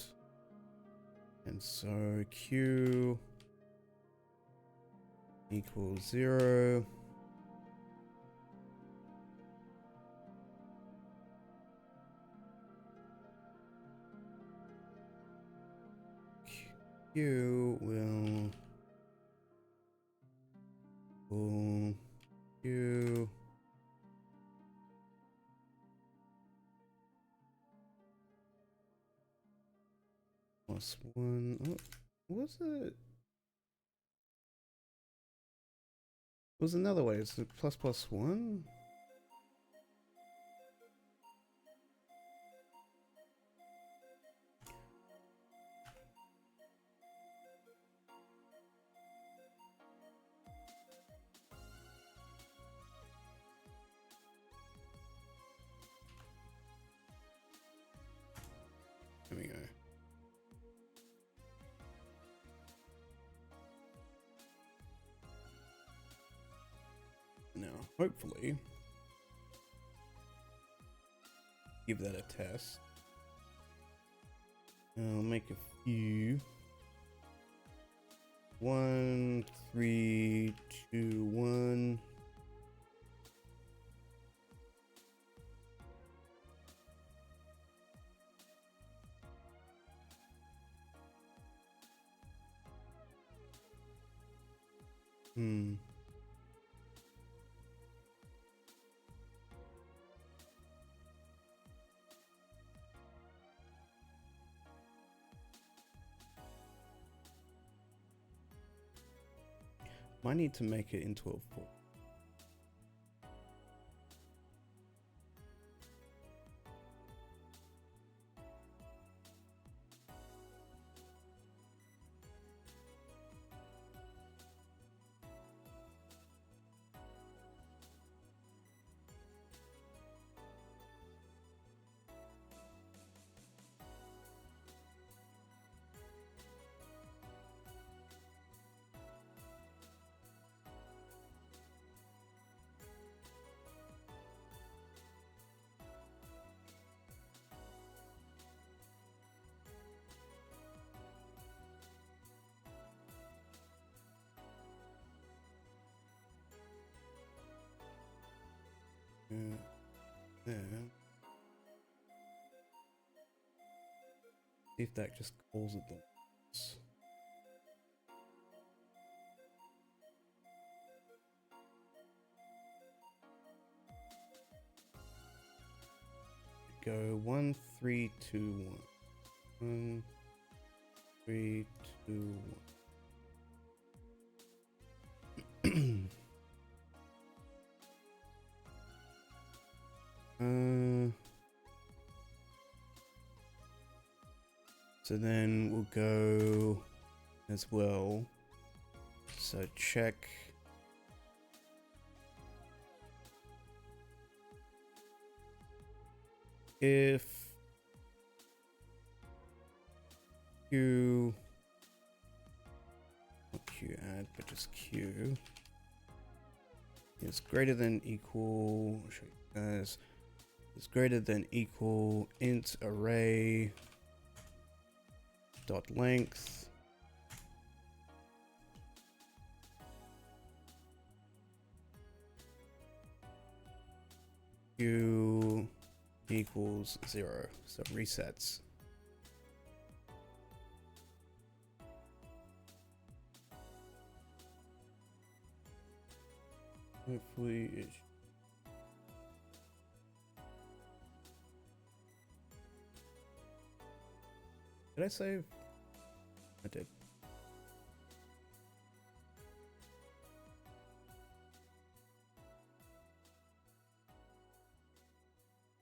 And so Q equals 0. Q will Q plus 1. Oh, what's it? Was another way. It's plus plus 1. There we go. Now, hopefully, give that a test. I'll make a few. 1, 3, 2, 1. Might need to make it into a 4. There. See if that just calls it once. Go 1, 3, 2, 1. 1, 3, 2, 1. So then we'll go as well. So check if Q, not Q add, but just Q is greater than equal, I'll show you guys, is greater than equal int array dot length Q equals 0, so resets. Hopefully it. Did I save? I did.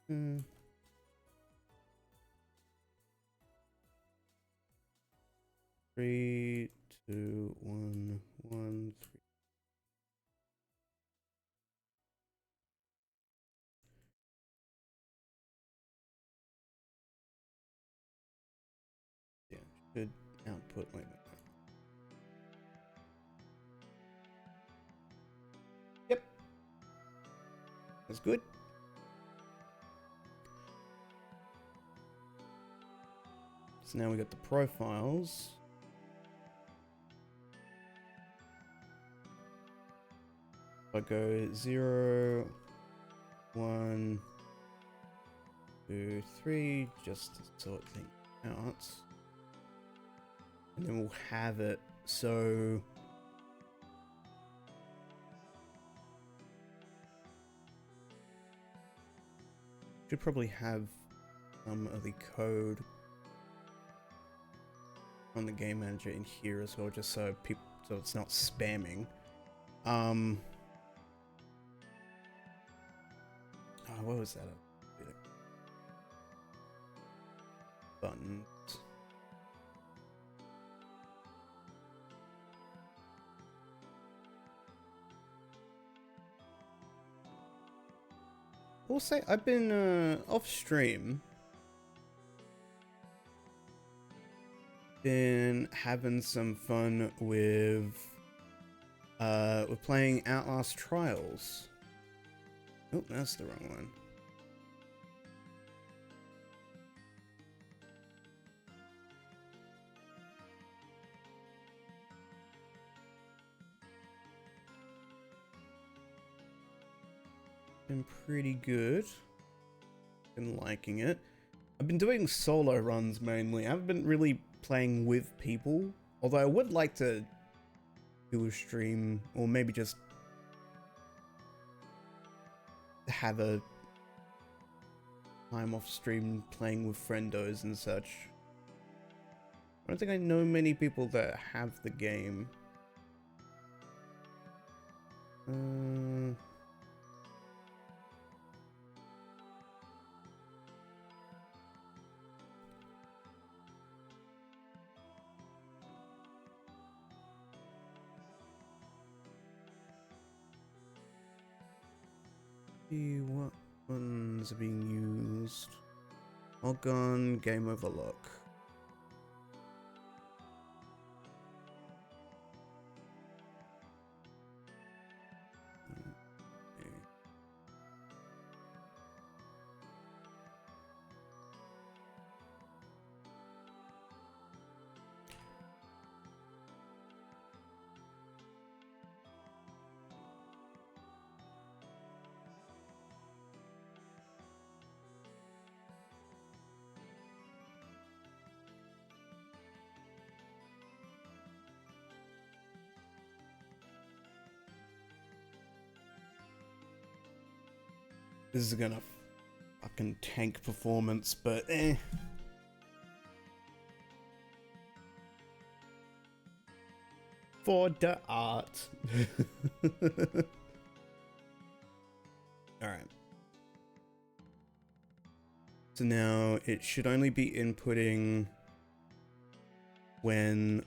Hmm. 3, 2, 1, 1, 3. Yeah, should output like that. Yep. That's good. So now we got the profiles. If I go 0, 1, 2, 3, just to sort things out. And then we'll have it so should probably have some of the code on the game manager in here as well, just so it's not spamming. Oh, what was that? Buttons. We'll say I've been off stream. Been having some fun with we're playing Outlast Trials. Oh, that's the wrong one. Been pretty good. Been liking it. I've been doing solo runs mainly. I haven't been really playing with people. Although I would like to do a stream, or maybe just have a time off stream playing with friendos and such. I don't think I know many people that have the game. See what ones are being used. All gone, game over lock. This is gonna fucking tank performance, but eh. For the art. Alright. So now it should only be inputting when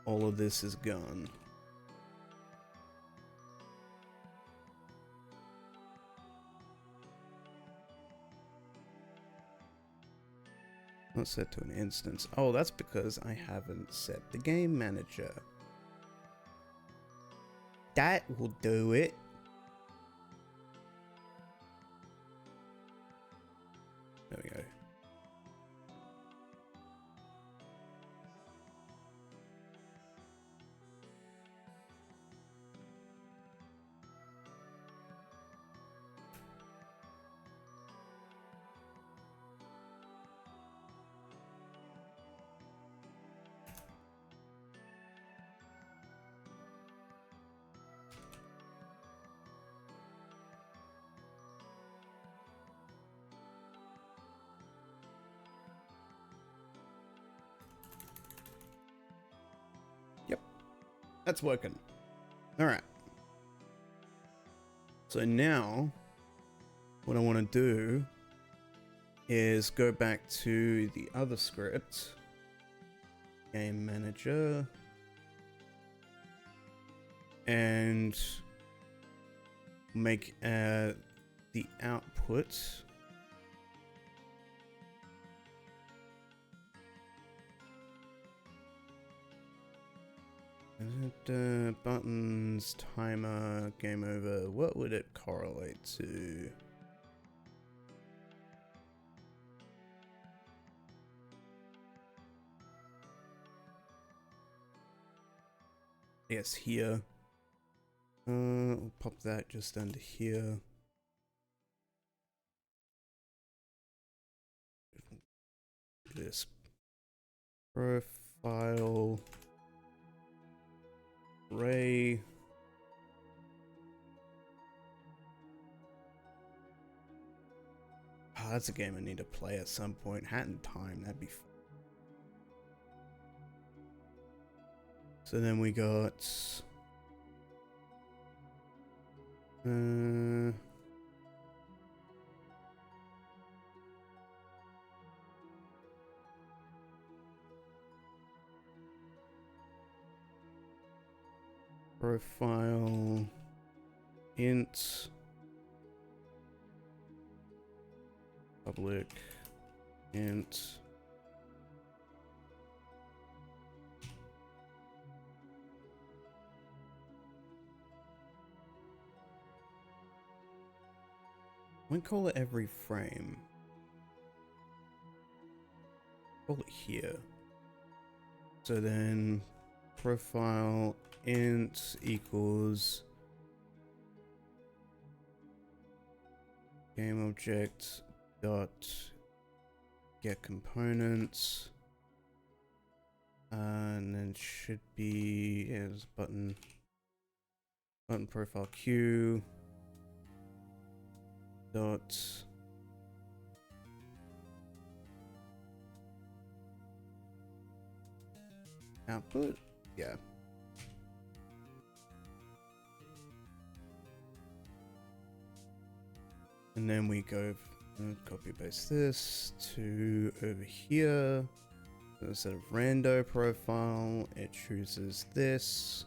all of this is gone. Not set to an instance. Oh, that's because I haven't set the game manager. That will do it. There we go. That's working. All right. So now what I want to do is go back to the other script, game manager, and make the output buttons, timer, game over. What would it correlate to? Yes, here. We'll pop that just under here. This profile array. Oh, that's a game I need to play at some point. Hat in Time, that'd be fun. So then we got profile int public int we call it every frame. Call it here. So then profile int equals game object dot get components, and then should be button profile q dot output. Yeah. And then we go copy paste this to over here. So instead of rando profile, it chooses this.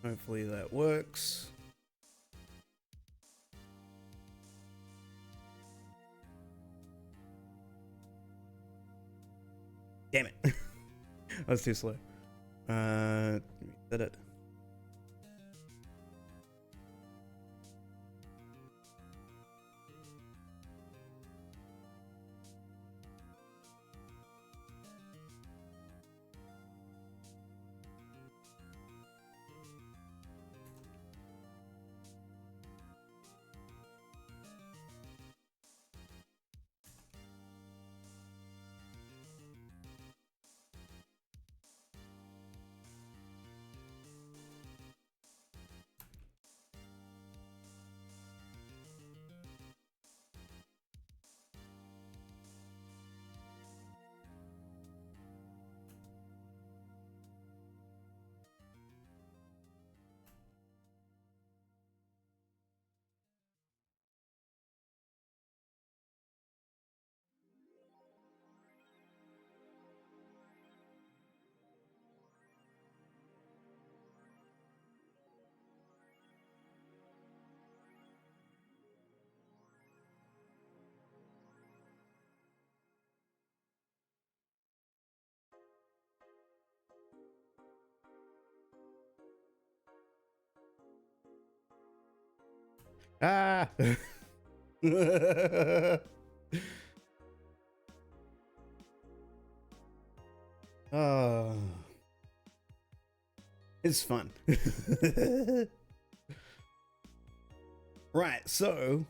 Hopefully that works. Damn it. I was too slow. Did it. Ah! Oh. It's fun. Right, so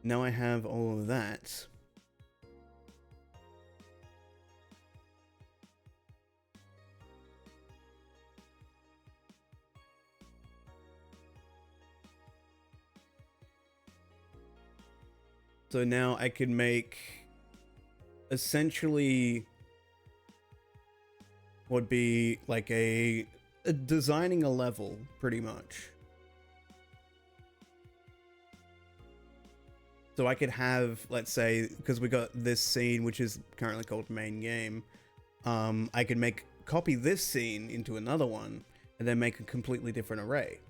now I have all of that. So now I can make essentially would be like a designing a level, pretty much. So I could have, let's say, because we got this scene, which is currently called main game, I could copy this scene into another one, and then make a completely different array.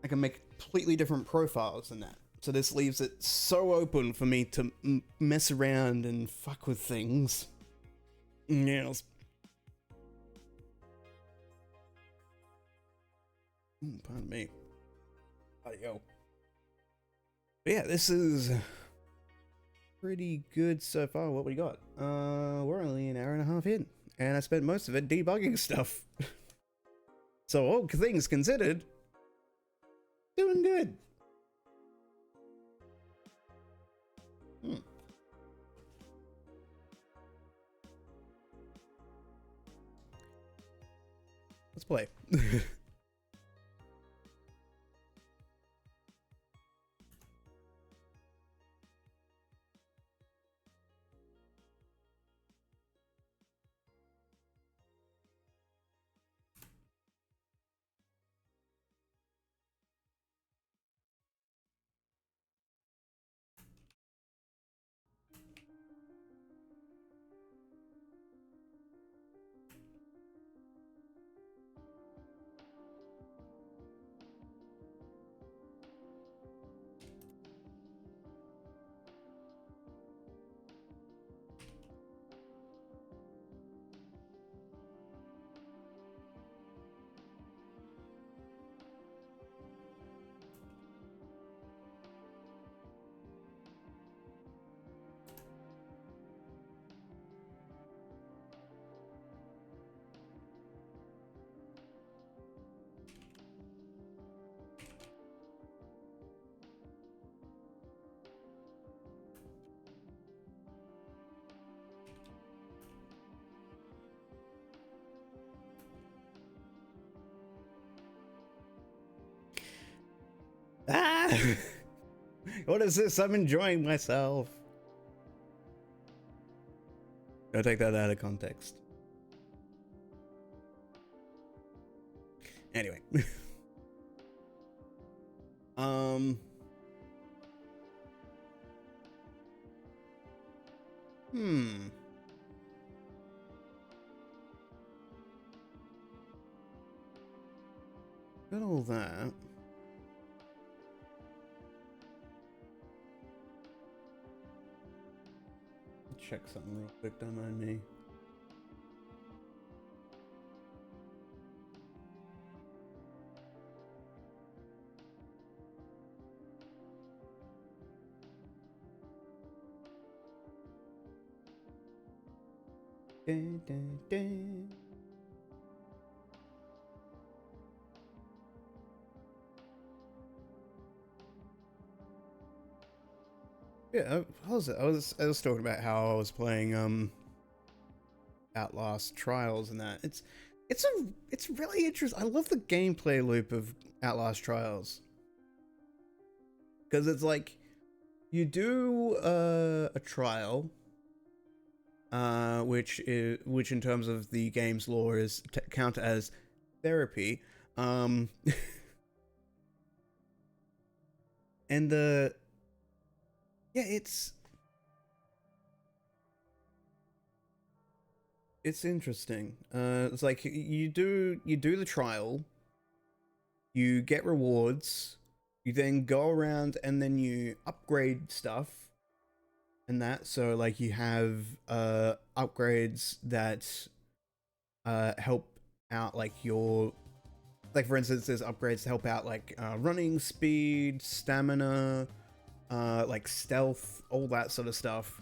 I can make completely different profiles in that. So this leaves it so open for me to mess around and fuck with things. Yes. Pardon me. Audio. But yeah, this is pretty good so far. What we got? We're only an hour and a half in, and I spent most of it debugging stuff. So all things considered, doing good. Let's play. Ah! What is this? I'm enjoying myself. Don't take that out of context. Anyway. Got all that. Check something real quick, don't mind me. Dun, dun, dun. Yeah, I was talking about how I was playing Outlast Trials and that. It's really interesting. I love the gameplay loop of Outlast Trials. Cuz it's like you do a trial which in terms of the game's lore is count as therapy. And yeah, it's interesting. It's like you do the trial, you get rewards, you then go around and then you upgrade stuff and that. So like you have upgrades that help out like your, like for instance there's upgrades to help out like running speed, stamina, like stealth, all that sort of stuff.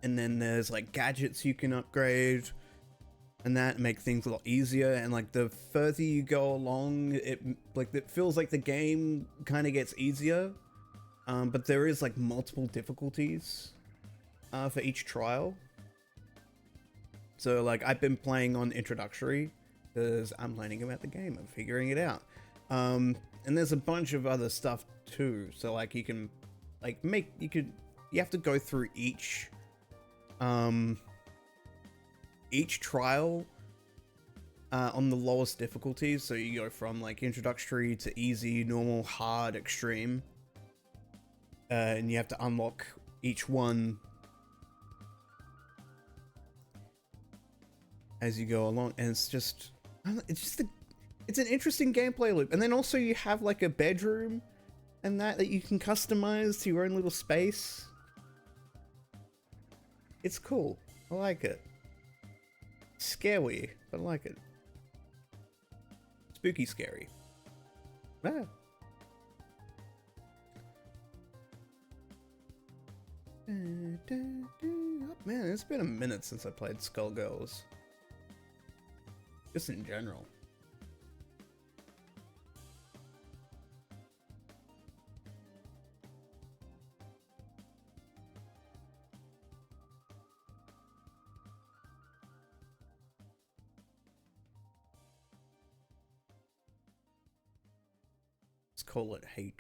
And then there's like gadgets you can upgrade and that make things a lot easier. And like the further you go along, it feels like the game kind of gets easier. But there is like multiple difficulties for each trial. So like I've been playing on introductory because I'm learning about the game and figuring it out. And there's a bunch of other stuff too. So like you can like you have to go through each trial on the lowest difficulty. So you go from like introductory to easy, normal, hard, extreme. And you have to unlock each one as you go along, and it's just it's an interesting gameplay loop. And then also you have like a bedroom and that you can customize to your own little space. It's cool. I like it. Scary, but I like it. Spooky scary. Ah. Man, it's been a minute since I played Skullgirls. Just in general. Let's call it H.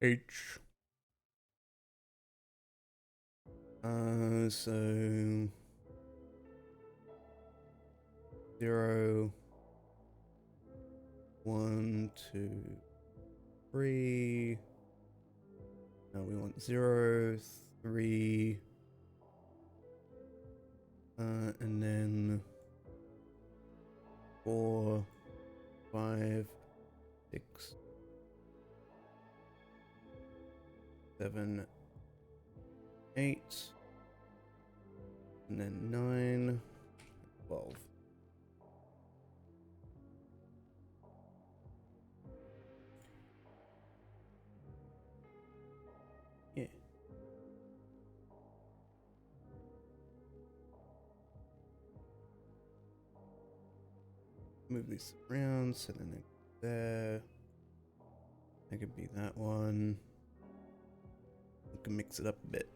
H. So 0, 1, 2, 3. No, we want 0, 3, and then 4, 5, 6, 7, 8, and then 9, 12. Yeah. Move these around, so then it there. That could be that one. We can mix it up a bit.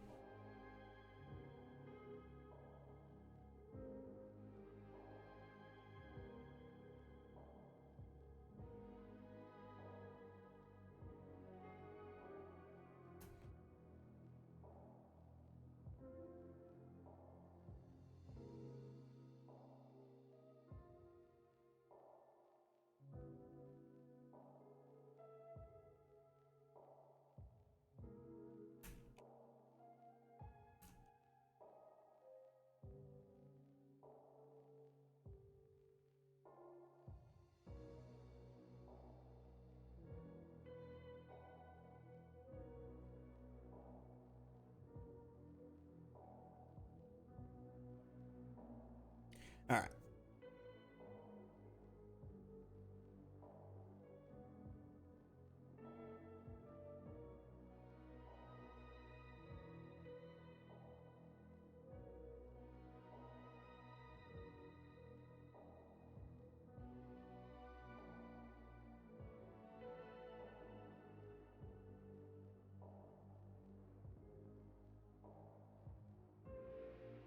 All right.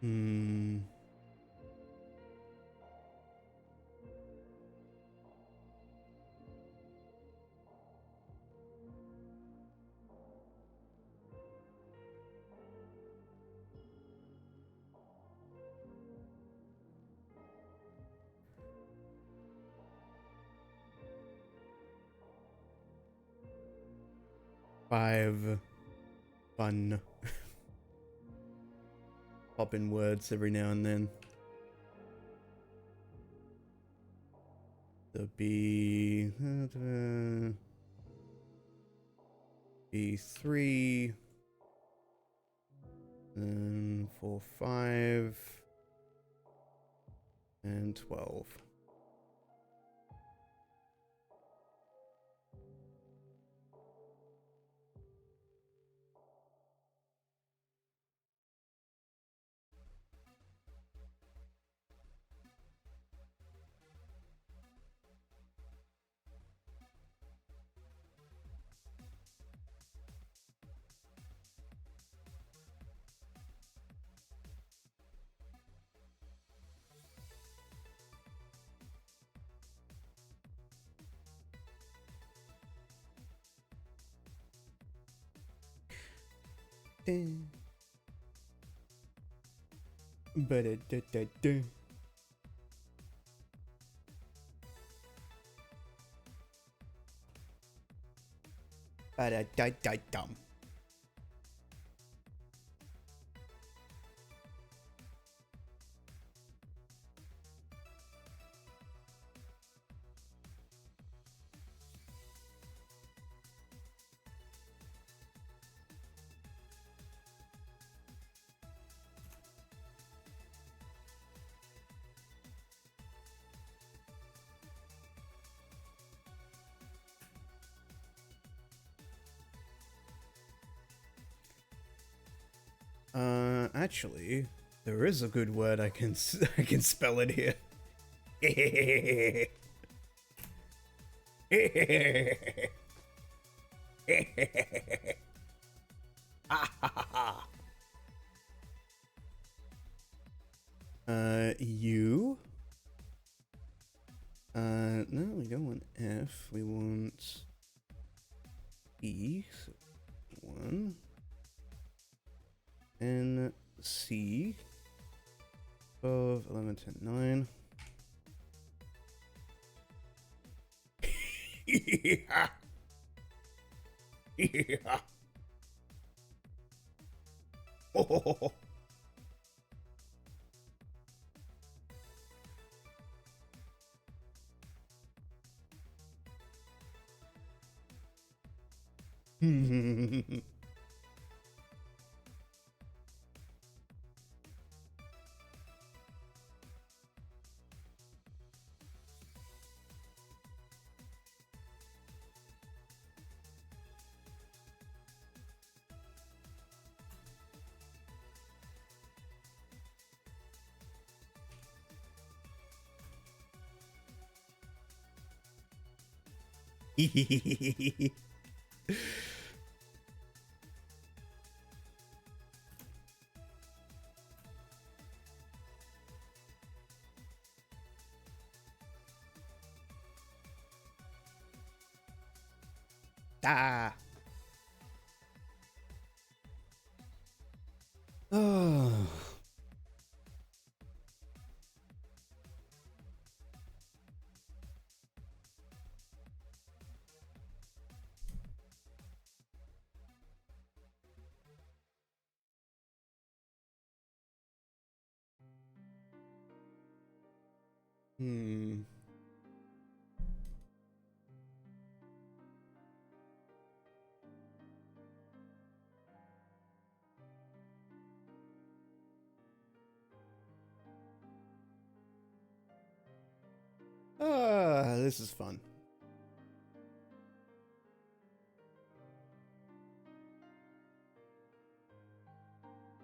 Hmm. Five fun pop in words every now and then. The B3, then 4, 5, and 12. Ba-da-da-da-da. Ba-da-da-da-dum. Actually, there is a good word I can I can spell it here. U. No, we don't want F. We want E. So 1. N, C. 12, 11, 10, 9. Yeah. Yeah. Oh. Ah. Oh. Hmm. Ah, this is fun.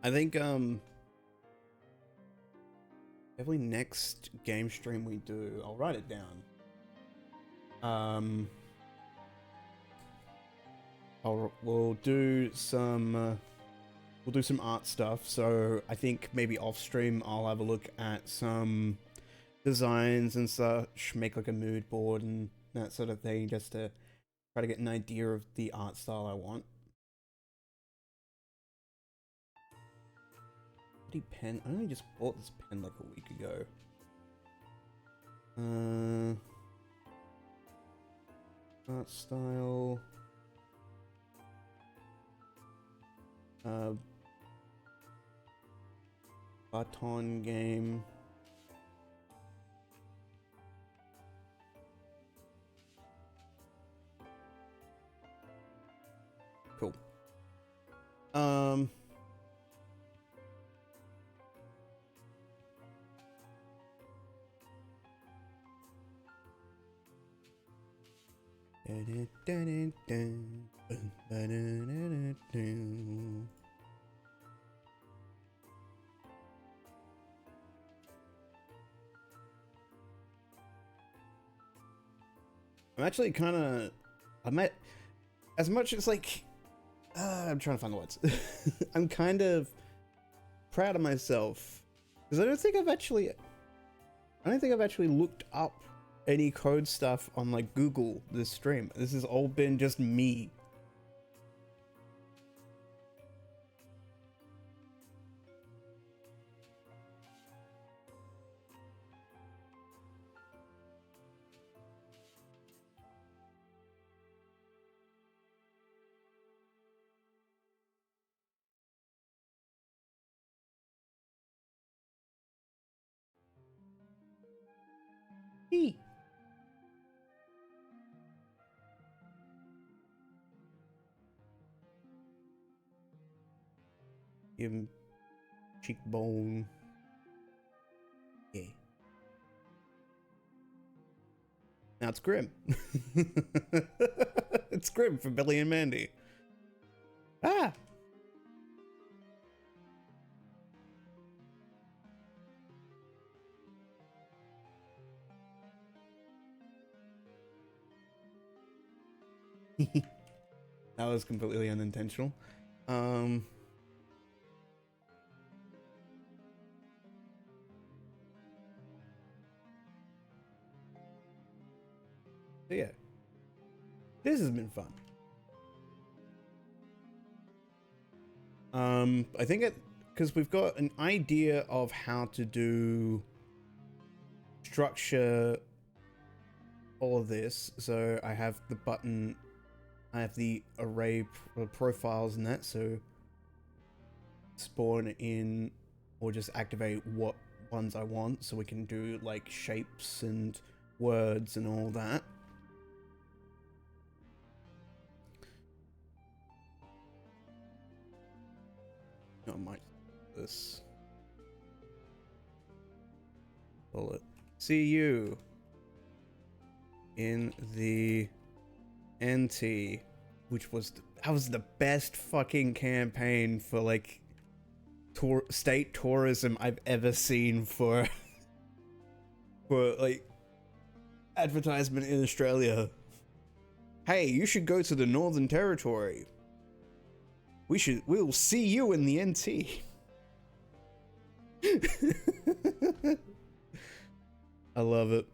I think definitely next game stream we do, I'll write it down. We'll do some art stuff. So I think maybe off stream I'll have a look at some designs and such, make like a mood board and that sort of thing, just to try to get an idea of the art style I want. Bloody pen! I only just bought this pen like a week ago. Art style. Baton game. Cool. I'm actually kind of, as much as like, I'm trying to find the words. I'm kind of proud of myself because I don't think I've actually looked up any code stuff on like Google this stream. This has all been just me. Eee. Cheekbone. Yeah. Now it's Grim. It's Grim for Billy and Mandy. Ah! That was completely unintentional. So yeah, this has been fun. I think because we've got an idea of how to structure all of this. So I have the button, I have the array profiles and that, so spawn in or just activate what ones I want, so we can do like shapes and words and all that. I might do this. Bullet. See you in the NT, which was that was the best fucking campaign for like state tourism I've ever seen for like advertisement in Australia. Hey, you should go to the Northern Territory. We'll see you in the NT. I love it.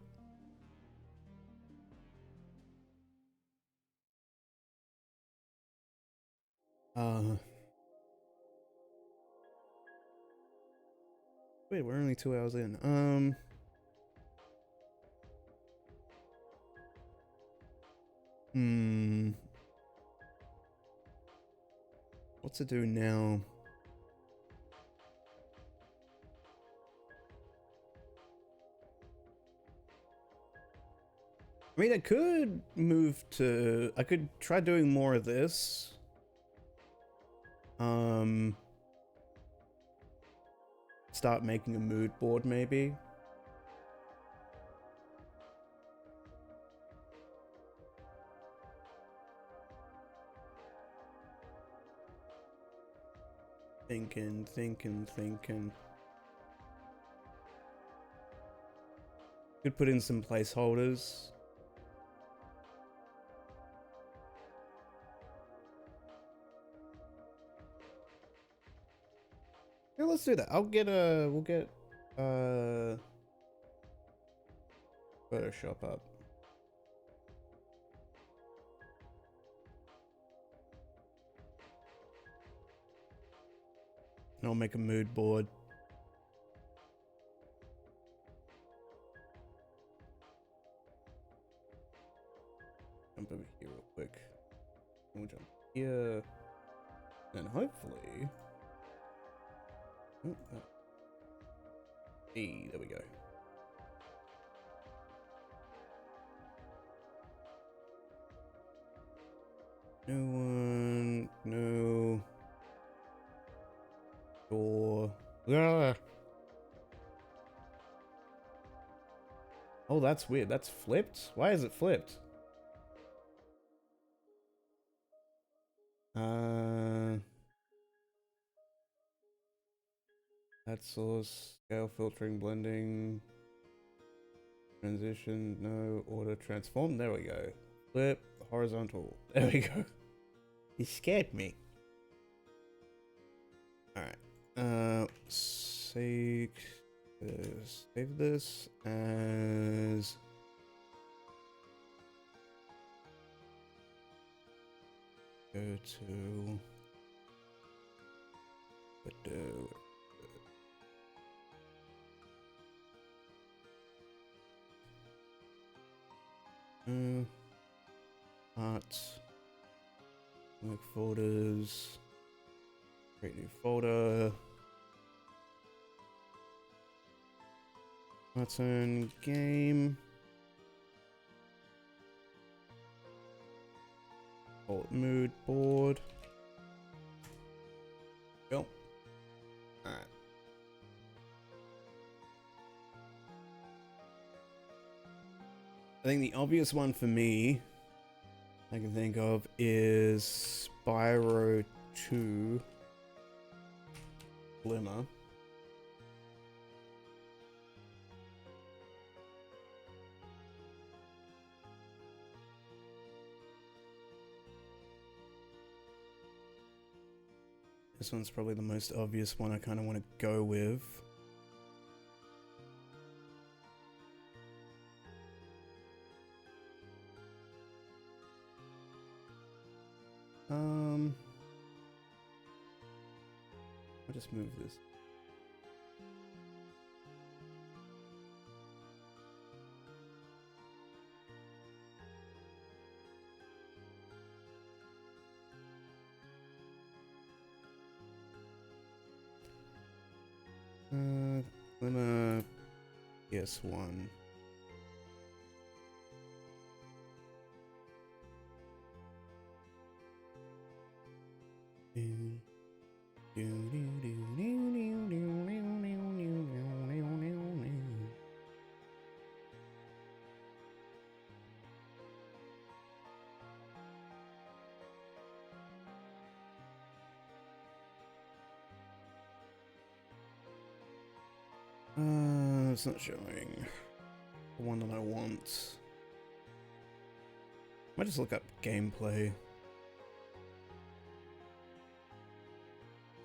Wait, we're only 2 hours in. What to do now? I mean, I could I could try doing more of this. Start making a mood board, maybe. Thinking. Could put in some placeholders. Yeah, let's do that. We'll get Photoshop up. I'll make a mood board. Jump over here real quick. We'll jump here. And hopefully... Hey, there we go. No one... No... Door... Ah! Oh, that's weird. That's flipped? Why is it flipped? Add source, scale, filtering, blending, transition, no, order, transform. There we go. Flip, horizontal. There we go. He scared me. Alright. Save this as... Go to... Art, work folders, create new folder, button, game, Alt mood board. Go. Alright. I think the obvious one for me I can think of is Spyro 2 Glimmer. This one's probably the most obvious one I kind of want to go with. I'll just move this. Glimmer PS1. It's not showing the one that I want. I might just look up gameplay.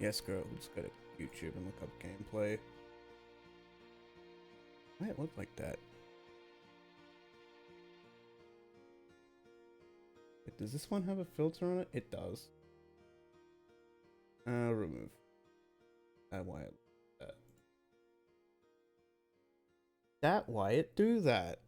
Yes, girl, let's go to YouTube and look up gameplay. Why it look like that? Wait, does this one have a filter on it? It does. Remove. Why it that? Why it do that?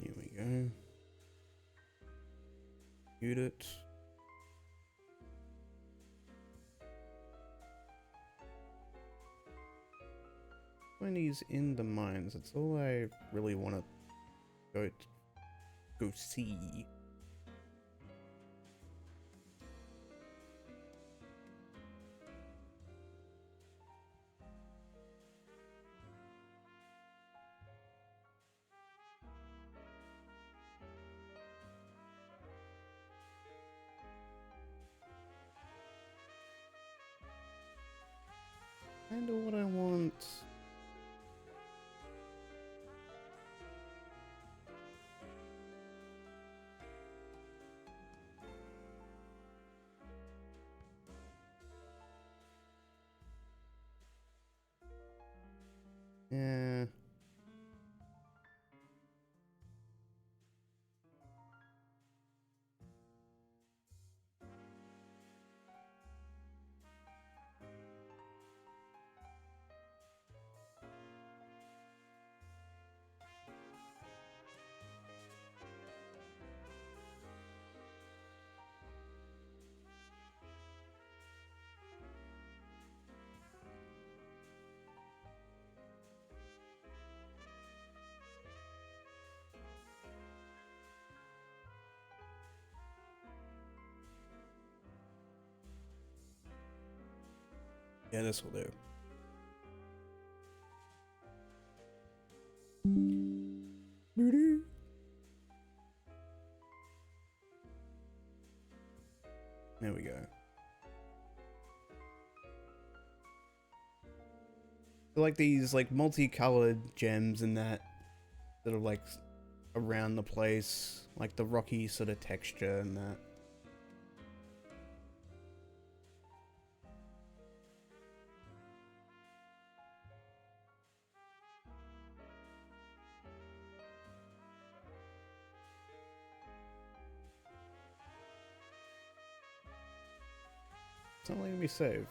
Here we go. Mute it. When he's in the mines, that's all I really want to go see. Kinda what I want. Yeah. Yeah, this will do. There we go. Like these like multicolored gems and that are like around the place, like the rocky sort of texture and that. It's not letting me save.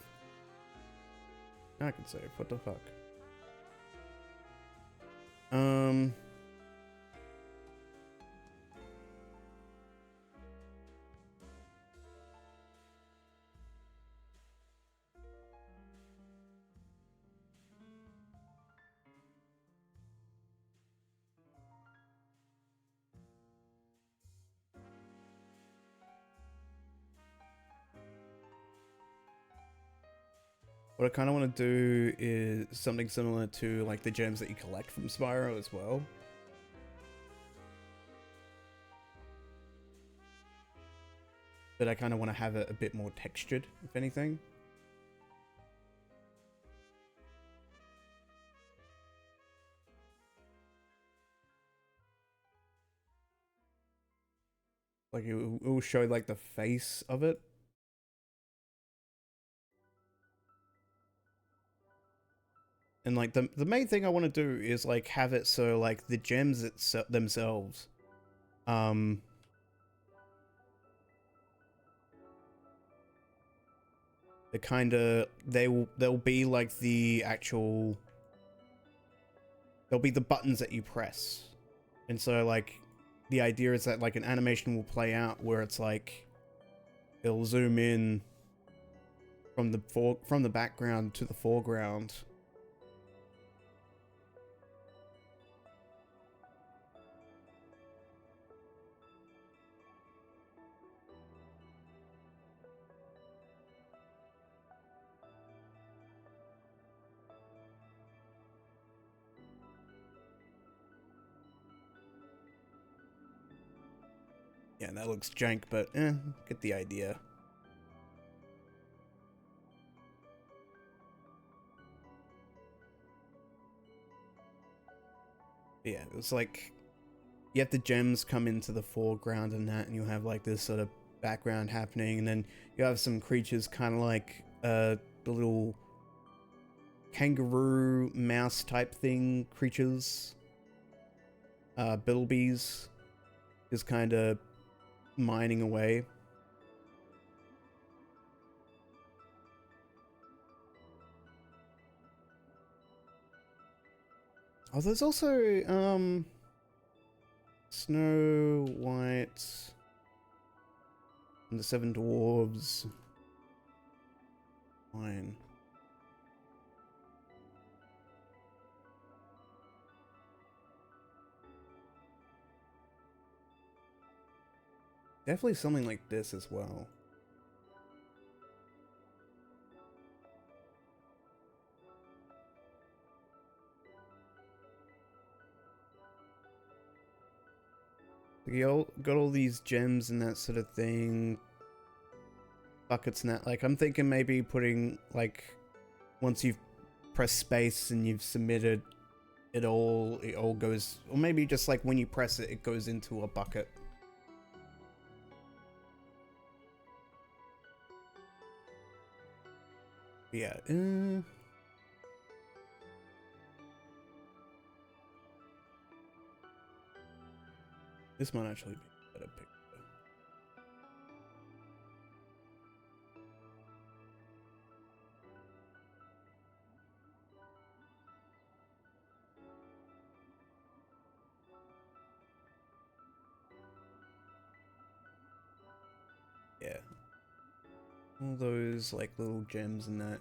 I can save. What the fuck? What I kind of want to do is something similar to like the gems that you collect from Spyro as well. But I kind of want to have it a bit more textured, if anything. Like it will show like the face of it. And like the main thing I want to do is like have it so like the gems themselves, the kind of they'll be like the actual, they'll be the buttons that you press, and so like the idea is that like an animation will play out where it's like it'll zoom in from the background to the foreground. Yeah, that looks jank, but get the idea. But yeah, it's like you have the gems come into the foreground and that, and you have like this sort of background happening, and then you have some creatures kind of like the little kangaroo mouse type thing creatures. Bilbies is kind of mining away. Oh, there's also Snow White and the Seven Dwarves. Fine. Definitely something like this as well. You got all these gems and that sort of thing. Buckets and that. Like, I'm thinking maybe putting, like, once you've pressed space and you've submitted it all goes, or maybe just like when you press it, it goes into a bucket. Yeah. This might actually be a better picture. Yeah. All those like little gems and that.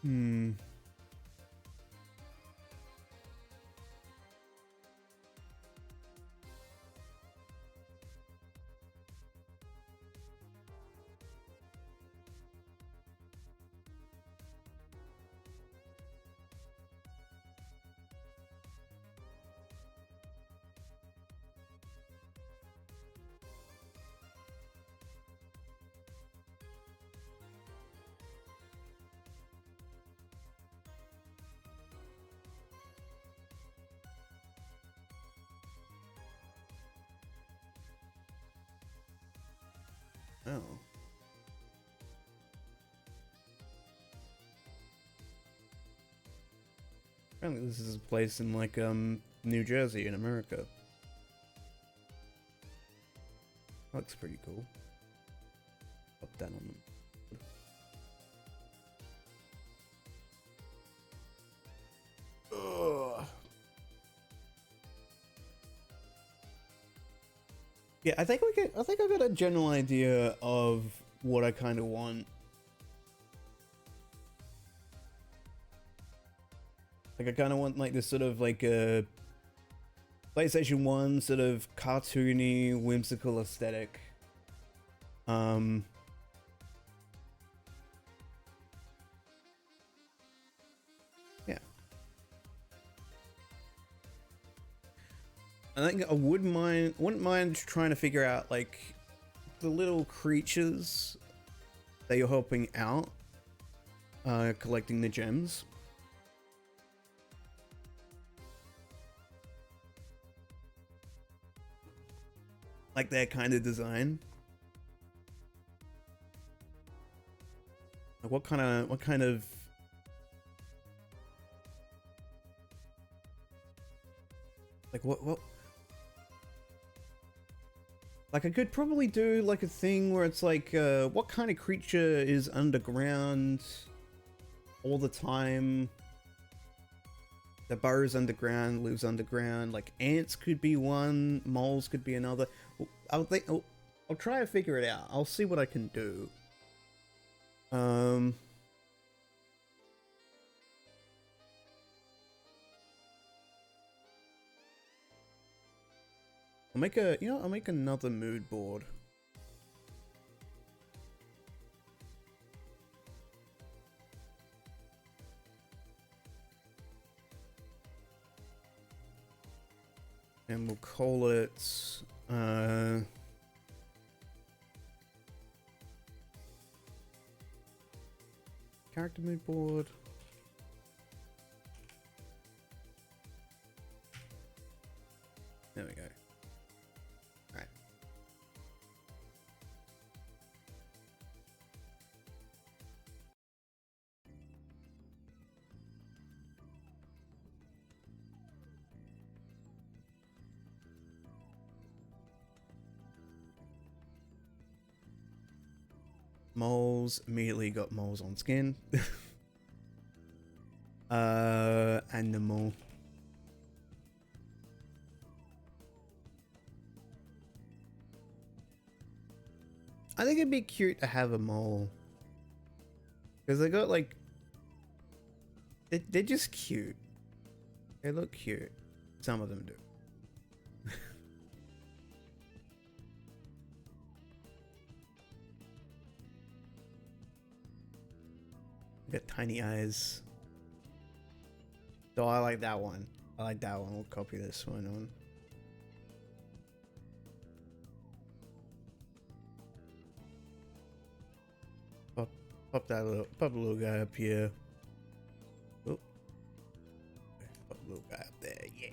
Hmm. Oh. Apparently this is a place in like New Jersey in America. Looks pretty cool. Up down on them. Ugh. Yeah, I think I got a general idea of what I kind of want. Like I kind of want like this sort of like a PlayStation 1 sort of cartoony, whimsical aesthetic. Yeah. I think I wouldn't mind trying to figure out like the little creatures that you're helping out, collecting the gems. Like their kind of design. Like what kind of like what like I could probably do like a thing where it's like what kind of creature is underground all the time, that burrows underground, lives underground. Like ants could be one, moles could be another. I'll try to figure it out. I'll see what I can do. I'll make I'll make another mood board. And we'll call it character mood board. There we go. All right. Moles, immediately got moles on skin. Animal. I think it'd be cute to have a mole. Because they got like... They're just cute. They look cute. Some of them do. Got tiny eyes. So I like that one. I like that one. We'll copy this one on. Pop a little guy up here. Oh. Pop a little guy up there, yeah.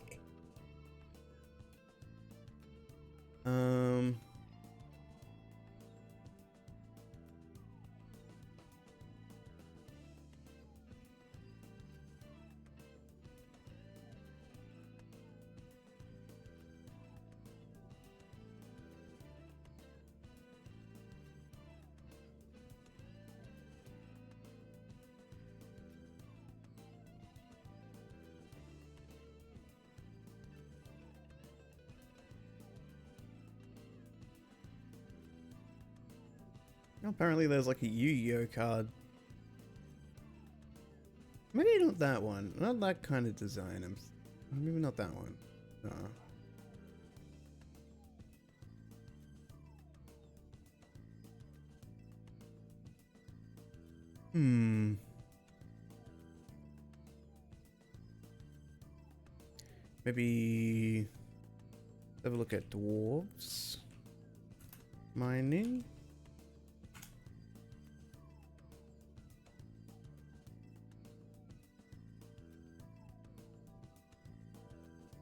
Apparently there's like a Yu-Gi-Oh card. not that one. Not that kind of design. Maybe not that one. Hmm. Maybe have a look at dwarves mining.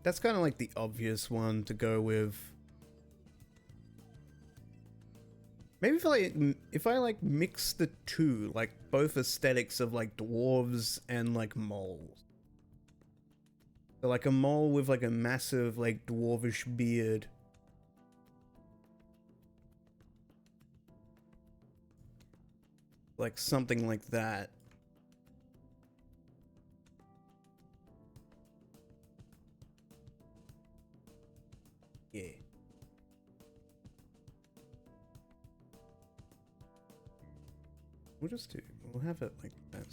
That's kind of like the obvious one to go with. Maybe if I like mix the two, like both aesthetics of like dwarves and like moles. So like a mole with like a massive like dwarvish beard. Like something like that. Yeah. We'll have it like that.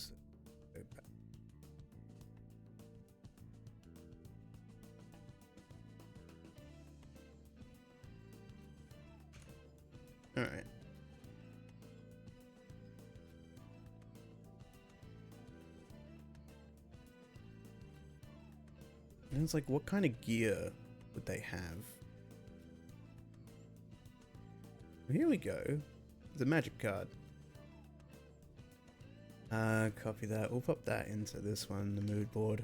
All right. And it's like, what kind of gear would they have? Here we go. The magic card. Copy that. We'll pop that into this one, the mood board.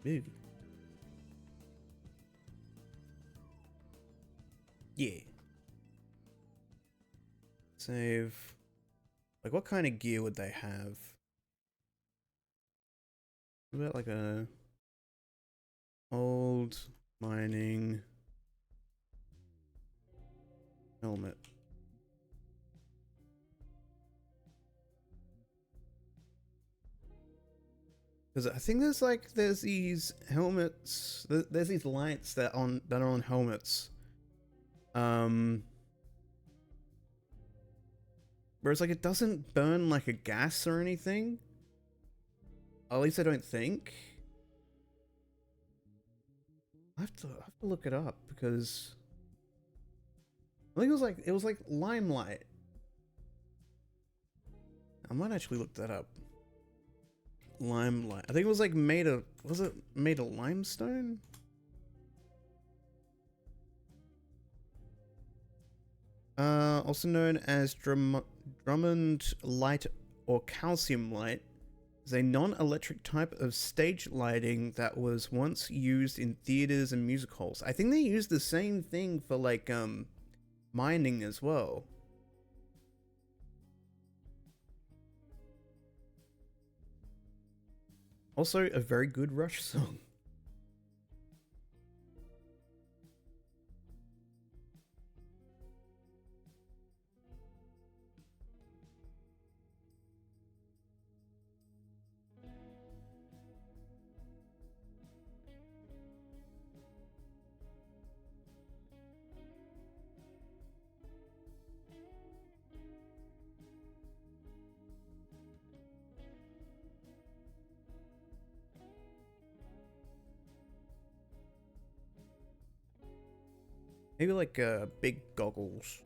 Ooh. Yeah. Save. Like, what kind of gear would they have? What about like a old mining helmet? Because I think there's these helmets, there's these lights that are on helmets. Whereas like it doesn't burn like a gas or anything. At least I don't think. I have to look it up because I think it was like limelight. I might actually look that up. Limelight. I think it was like was it made of limestone? Also known as Drummond light or calcium light, is a non-electric type of stage lighting that was once used in theaters and music halls. I think they used the same thing for like mining as well. Also, a very good Rush song. Maybe like big goggles.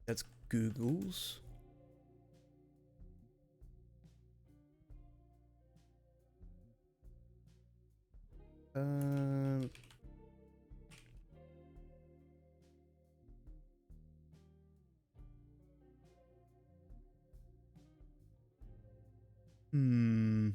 That's Google's. Uh, hmm.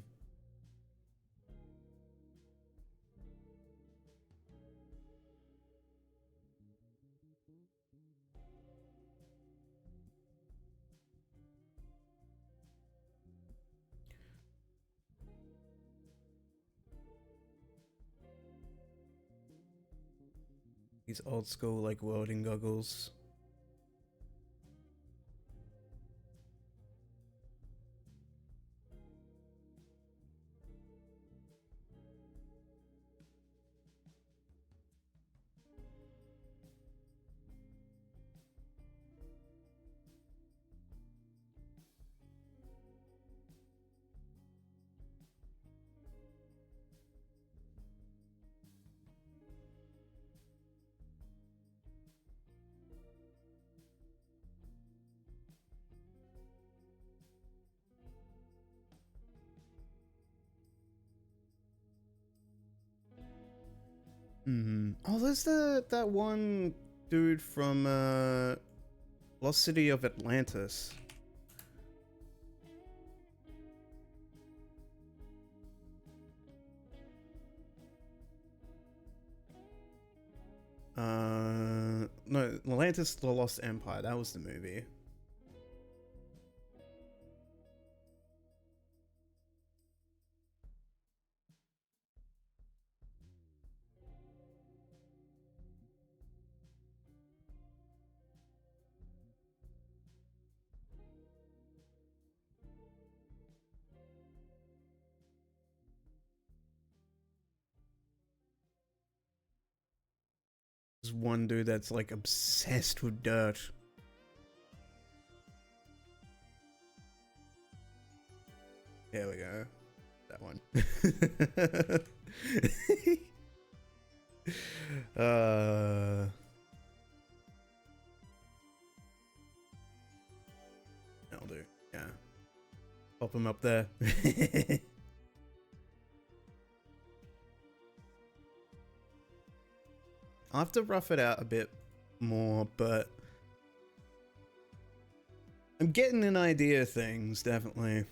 These old school like welding goggles. Oh, there's that one dude from Lost City of Atlantis. No, Atlantis: The Lost Empire. That was the movie. There's one dude that's like obsessed with dirt. There we go. That one. That'll do. Yeah. Pop him up there. I'll have to rough it out a bit more, but I'm getting an idea of things, definitely.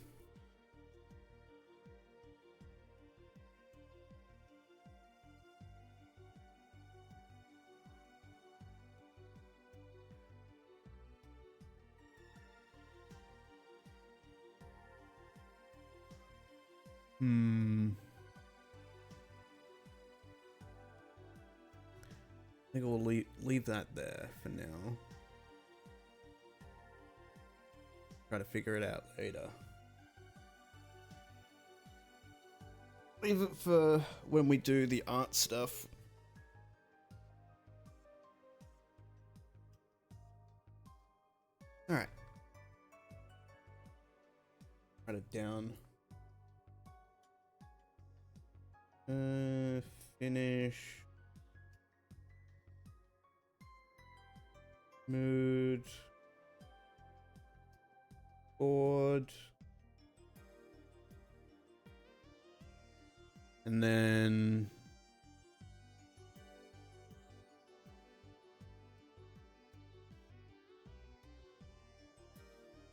I think we'll leave that there for now. Try to figure it out later. Leave it for when we do the art stuff. Alright. Write it down. Finish. Mood. Board. And then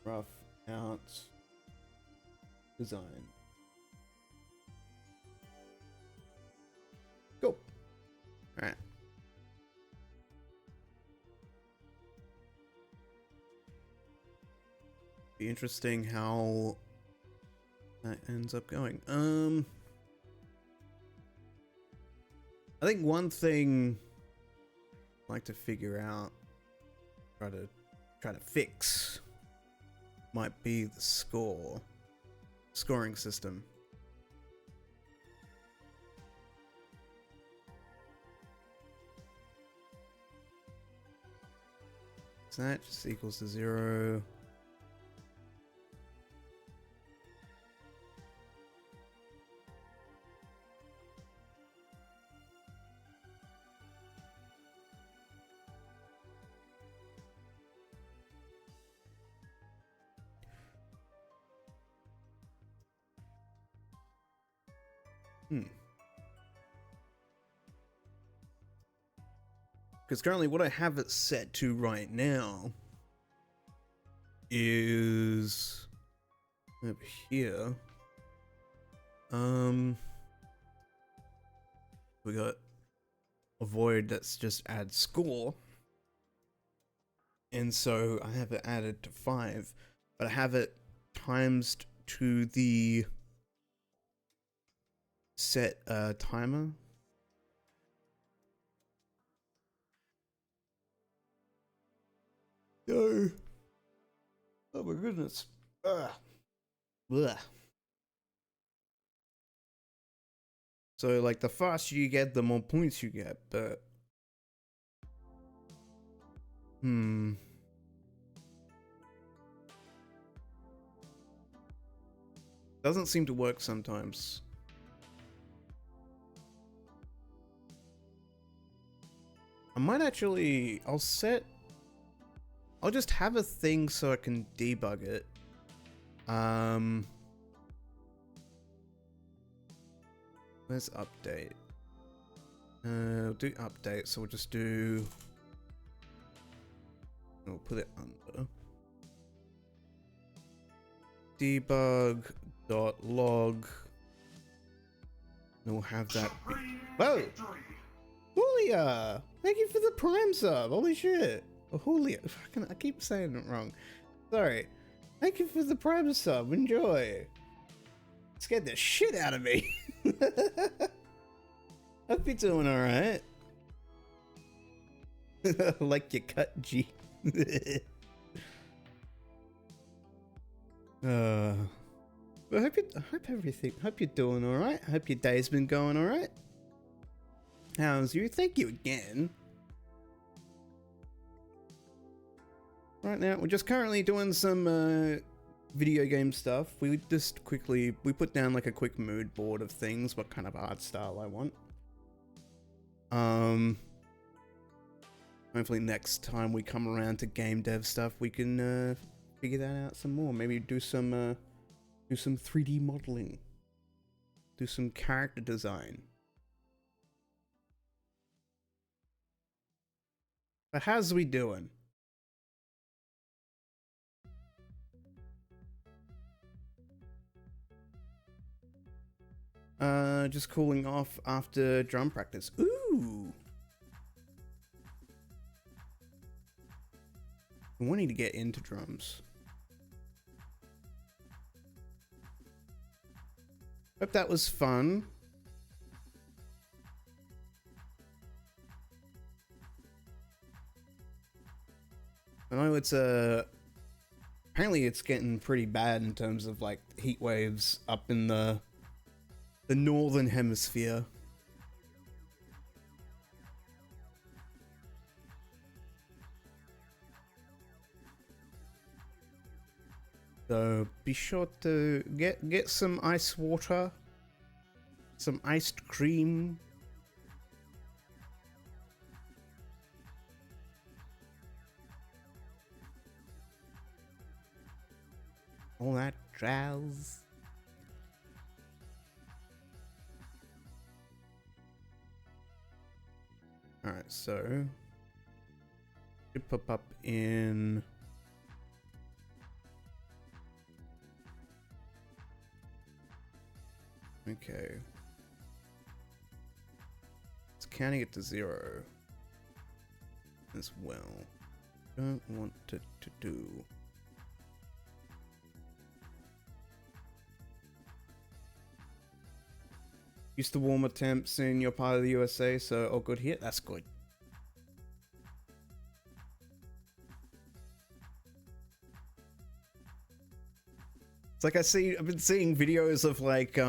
rough out design. Cool. All right. Be interesting how that ends up going. I think one thing I'd like to figure out, try to fix, might be the scoring system. So that just equals to 0. Because currently what I have it set to right now is over here. We got a void that's just add score. And so I have it added to 5, but I have it times to the set timer. No. Oh my goodness. Ugh. So like the faster you get, the more points you get, but doesn't seem to work sometimes. I might actually, I'll just have a thing so I can debug it. Let's update. We'll do update, so we'll just do... We'll put it under. Debug.log. And we'll have that be... Whoa! Julia! Thank you for the Prime sub! Holy shit! Oh, Julia. I keep saying it wrong. Sorry. Thank you for the Prime sub. Enjoy. Scared the shit out of me. Hope you're doing alright. Like your cut, G. But hope you're doing alright. Hope your day's been going alright. How's you? Thank you again. Right now, we're just currently doing some video game stuff. We put down like a quick mood board of things, what kind of art style I want. Hopefully next time we come around to game dev stuff, we can figure that out some more. Maybe do some 3D modeling, do some character design. But how's we doing? Just cooling off after drum practice. Ooh! I'm wanting to get into drums. Hope that was fun. I know it's apparently it's getting pretty bad in terms of like heat waves up in the northern hemisphere. So be sure to get some ice water, some iced cream. All that jazz. Alright, so should pop up in okay. It's counting it to 0 as well. Don't want it to do. Used to warmer temps in your part of the USA, so all good here. That's good. It's like I've been seeing videos of like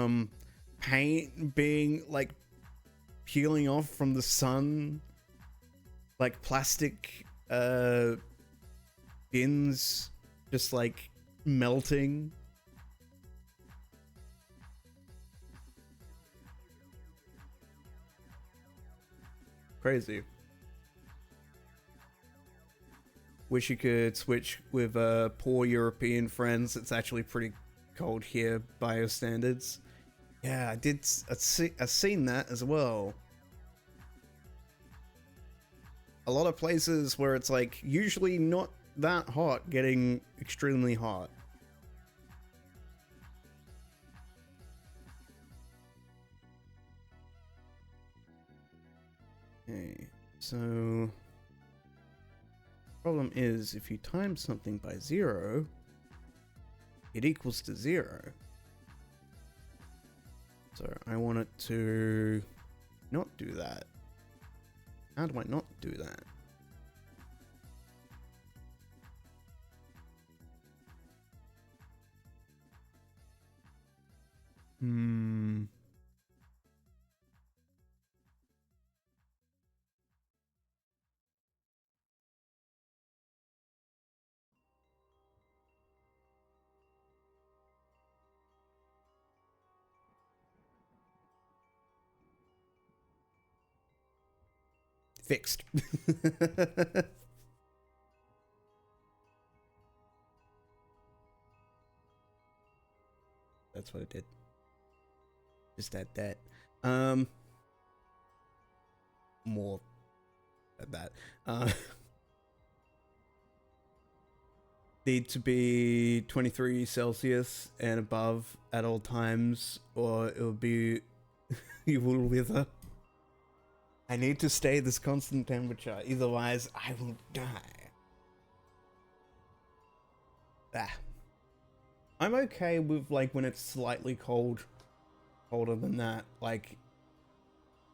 paint being like peeling off from the sun, like plastic bins just like melting. Crazy. Wish you could switch with poor European friends. It's actually pretty cold here by your standards. Yeah, I've seen that as well. A lot of places where it's like usually not that hot getting extremely hot. Okay, so problem is if you times something by 0, it equals to 0. So I want it to not do that. How do I not do that? Fixed. That's what it did. Just add that. more than that. Need to be 23 Celsius and above at all times, or it will be you will wither. I need to stay this constant temperature, otherwise I will die. I'm okay with like when it's slightly colder than that. Like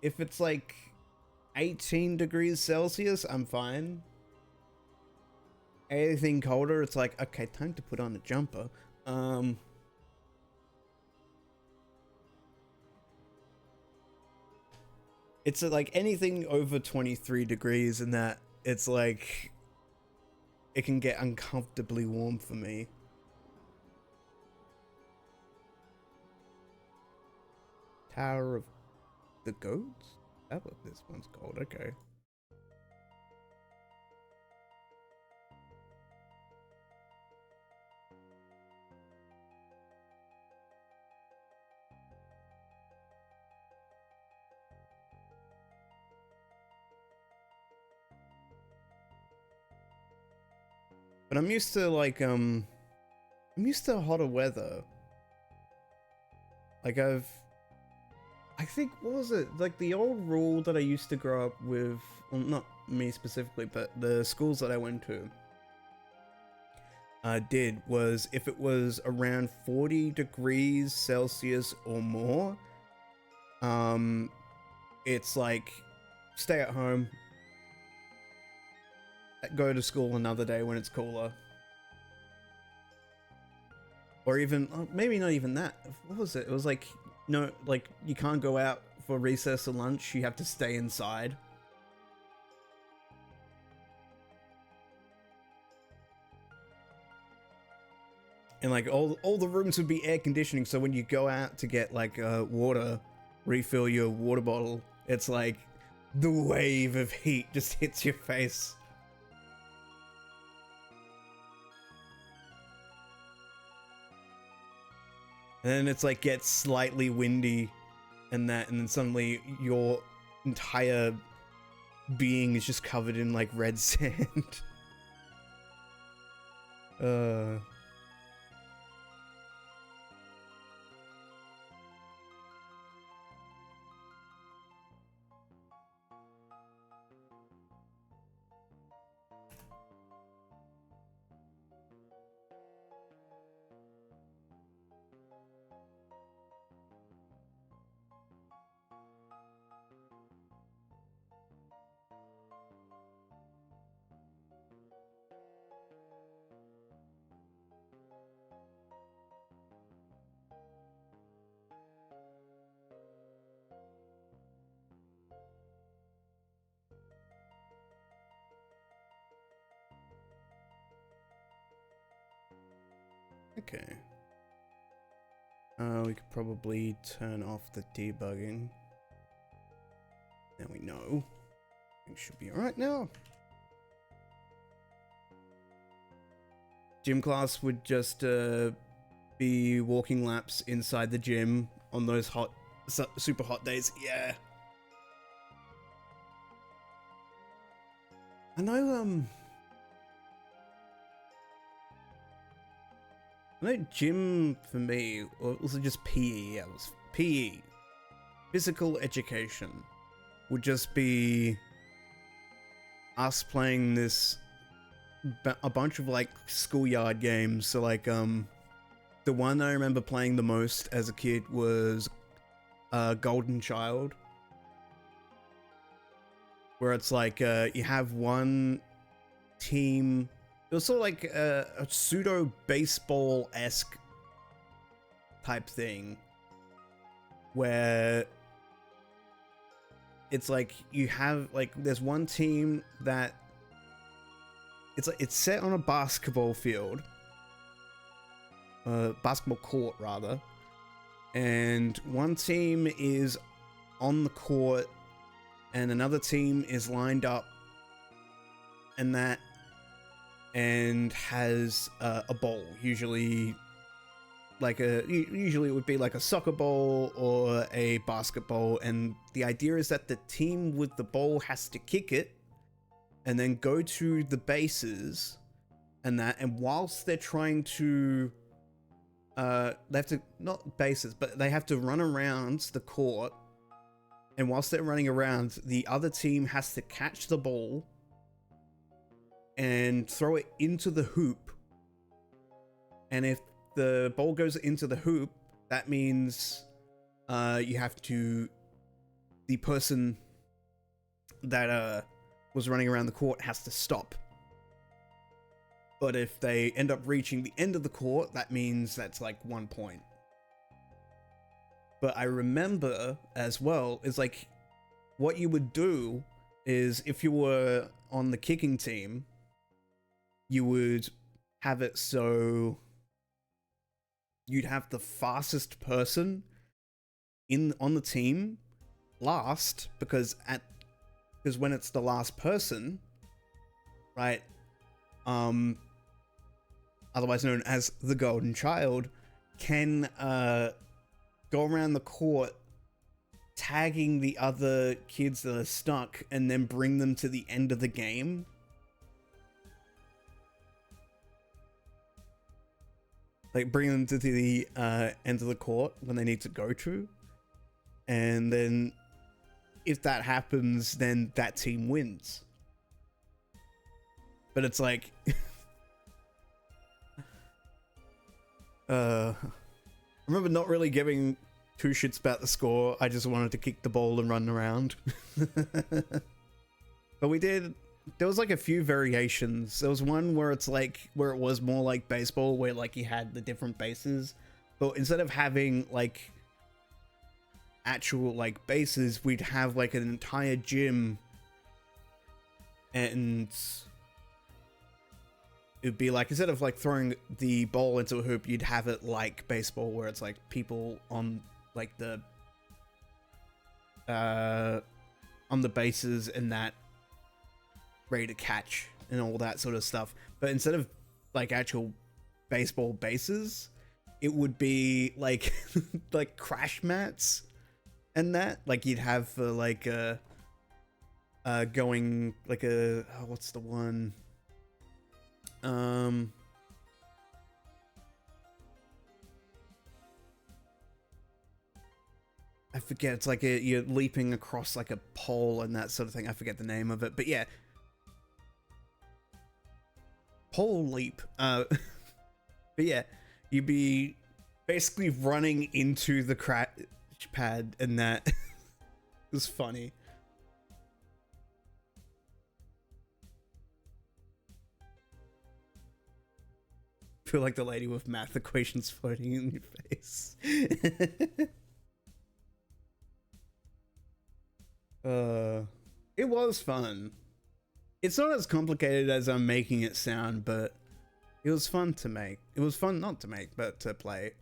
if it's like 18 degrees Celsius, I'm fine. Anything colder, it's like, okay, time to put on a jumper. It's like anything over 23 degrees and that, it's like, it can get uncomfortably warm for me. Tower of the Goats? Oh, this one's called, okay. But I'm used to like, I'm used to hotter weather. Like I think, what was it? Like the old rule that I used to grow up with, well, not me specifically, but the schools that I went to, did was if it was around 40 degrees Celsius or more, it's like, stay at home, go to school another day when it's cooler. Or even, maybe not even that. What was it? It was like, no, like you can't go out for recess or lunch, you have to stay inside. And like all the rooms would be air conditioning, so when you go out to get like water, refill your water bottle, it's like the wave of heat just hits your face. And then it's like gets slightly windy and that, and then suddenly your entire being is just covered in like red sand. Okay. We could probably turn off the debugging. Now we know. Things should be alright now. Gym class would just be walking laps inside the gym on those hot, super hot days. Yeah. I know, gym for me, or was it just PE? Yeah, it was PE. Physical education would just be us playing this, a bunch of like schoolyard games. So like, the one I remember playing the most as a kid was Golden Child, where it's like you have one team. It was sort of like a pseudo baseball-esque type thing, where it's like you have like there's one team that it's set on a basketball field, basketball court rather, and one team is on the court and another team is lined up and that, and has a ball, usually like usually it would be like a soccer ball or a basketball, and the idea is that the team with the ball has to kick it and then go to the bases and whilst they're trying to they have to, not bases, but they have to run around the court, and whilst they're running around, the other team has to catch the ball and throw it into the hoop. And if the ball goes into the hoop, that means you have to, the person that was running around the court has to stop. But if they end up reaching the end of the court, that means that's like 1 point. But I remember as well, is like what you would do is if you were on the kicking team, you would have it so you'd have the fastest person on the team last, because when it's the last person, right, otherwise known as the golden child, can go around the court tagging the other kids that are stuck and then bring them to the end of the game. Like bring them to the end of the court when they need to go to. And then if that happens, then that team wins. But it's like I remember not really giving two shits about the score. I just wanted to kick the ball and run around. But we did, there was like a few variations. There was one where it's like, where it was more like baseball, where like you had the different bases, but instead of having like actual like bases, we'd have like an entire gym, and it'd be like, instead of like throwing the ball into a hoop, you'd have it like baseball, where it's like people on like the on the bases and that, ready to catch and all that sort of stuff. But instead of like actual baseball bases, it would be like like crash mats and that, like you'd have for like going like a, oh, what's the one, I forget, it's like you're leaping across like a pole and that sort of thing. I forget the name of it, but yeah, pole leap. But yeah, you'd be basically running into the crash pad, and that was funny. Feel like the lady with math equations floating in your face. It was fun. It's not as complicated as I'm making it sound, but it was fun to make. It was fun not to make, but to play.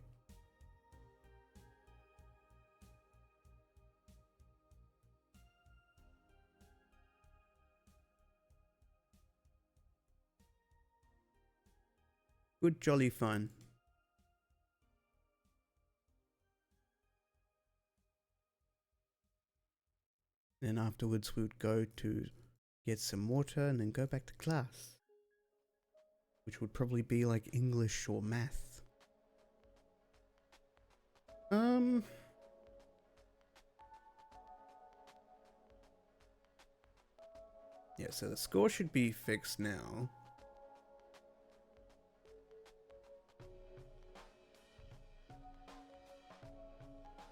Good jolly fun. Then afterwards we would go to get some water and then go back to class, which would probably be like English or math. Yeah, so the score should be fixed now.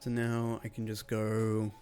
So now I can just go.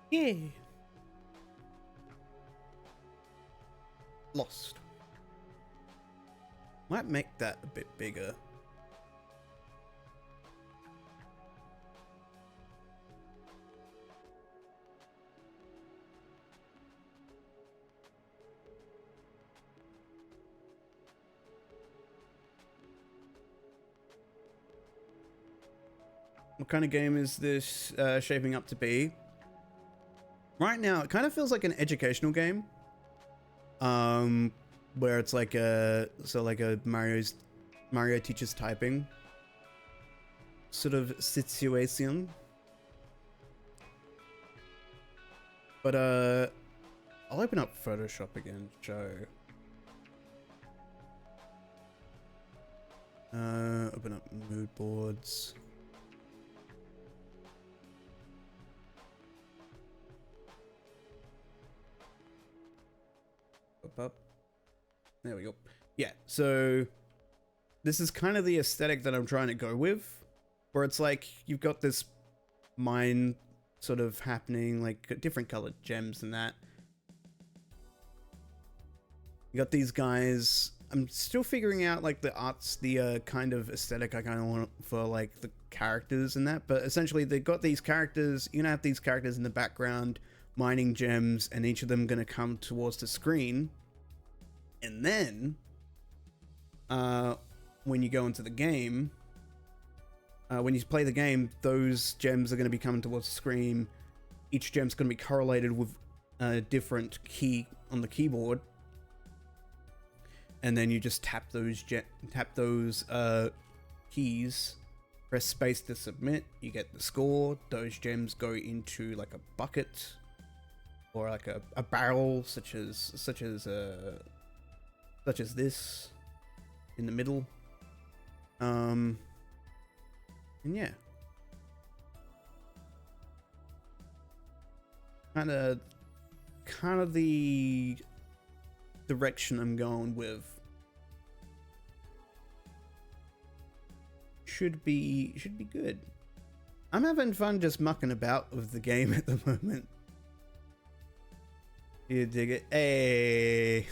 Yeah. Lost. Might make that a bit bigger. What kind of game is this shaping up to be? Right now, it kind of feels like an educational game. Where it's like a Mario teaches typing sort of situation. But I'll open up Photoshop again, show. Open up mood boards. Up. There we go. Yeah, so this is kind of the aesthetic that I'm trying to go with, where it's like you've got this mine sort of happening, like different colored gems and that. You got these guys. I'm still figuring out like the kind of aesthetic I kind of want for like the characters and that, but essentially they've got these characters. You're gonna have these characters in the background mining gems, and each of them gonna come towards the screen. And then, when you go into the game, when you play the game, those gems are going to be coming towards the screen. Each gem's going to be correlated with a different key on the keyboard, and then you just tap those keys, press space to submit. You get the score. Those gems go into like a bucket or like a barrel, such as this in the middle. And yeah, kind of the direction I'm going with. Should be good. I'm having fun just mucking about with the game at the moment. You dig it? Hey.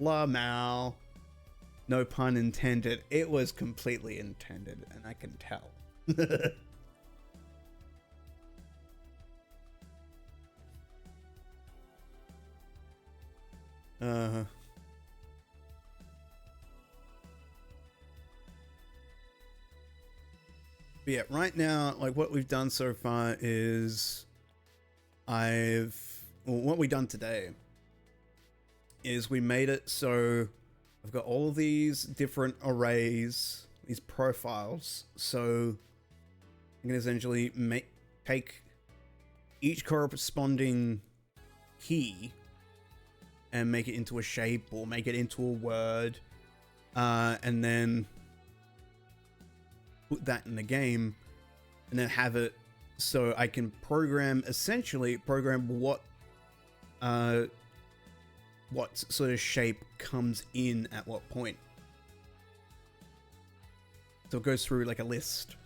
La Mal. No pun intended. It was completely intended, and I can tell. But yeah, right now, like what we've done so far is what we've done today is we made it so I've got all these different arrays, these profiles. So I'm gonna essentially take each corresponding key and make it into a shape or make it into a word, and then put that in the game, and then have it so I can essentially program what sort of shape comes in at what point. So it goes through like a list.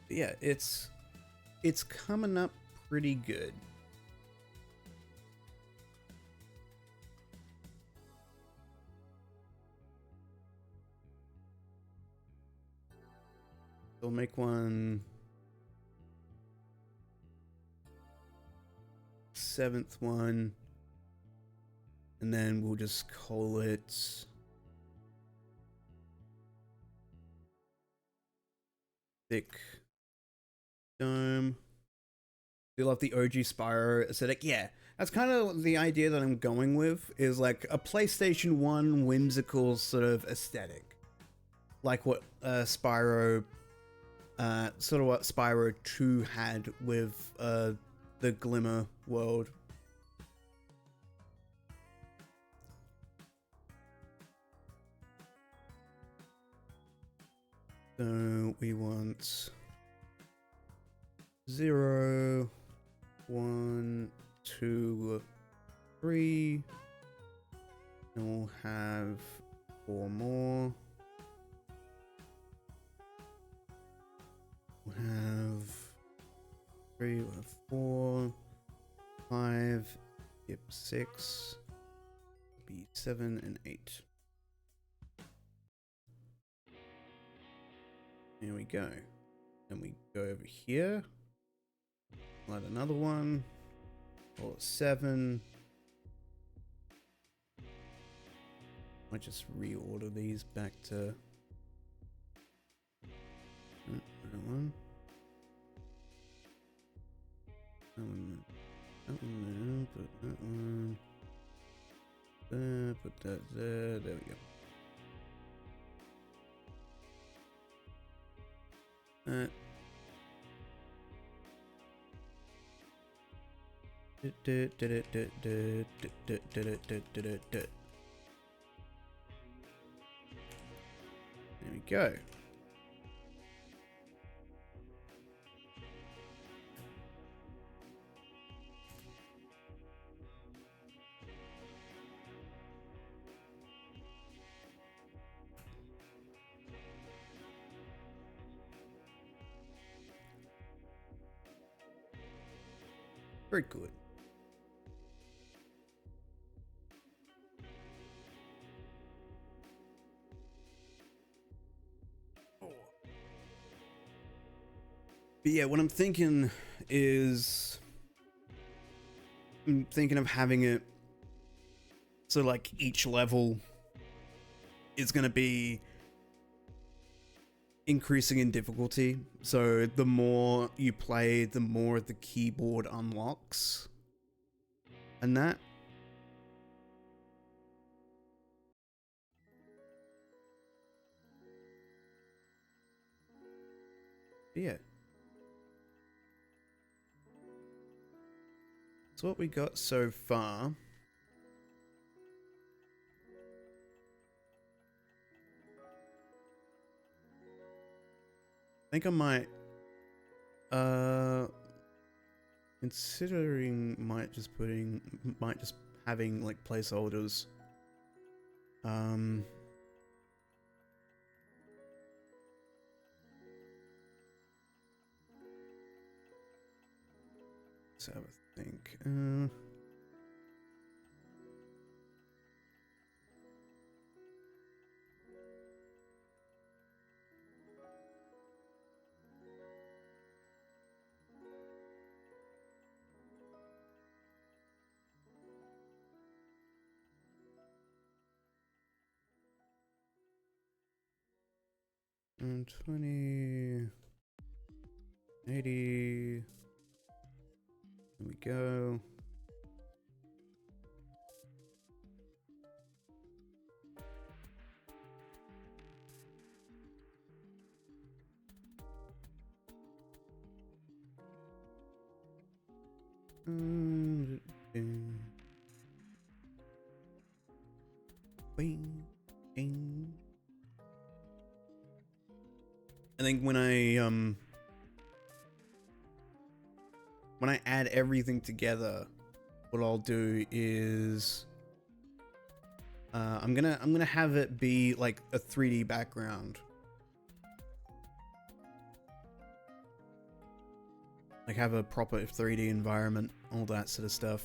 But yeah, it's coming up pretty good. We'll make one 7th one, and then we'll just call it Thick Dome. We love the OG Spyro aesthetic. Yeah, that's kind of the idea that I'm going with, is like a PlayStation 1 whimsical sort of aesthetic. Like what Spyro, sort of what Spyro 2 had with the Glimmer world. So we want 0, 1, 2, 3, and we'll have 4 more. We'll have 3, we'll have 4, 5, yep, 6, be 7 and 8. There we go. Then we go over here. Light another one. Call it 7. I just reorder these back to that one. That one there, put that one there, put that there, there we go. There we go. Very good. But yeah, what I'm thinking is I'm thinking of having it so like each level is going to be increasing in difficulty. So the more you play, the more the keyboard unlocks. And that. But yeah. That's what we got so far. I think I might, considering might just having like placeholders. Let's have a think. 20, 80. There we go. Bing, bing. I think when I add everything together, what I'll do is I'm gonna have it be like a 3D background. Like have a proper 3D environment, all that sort of stuff.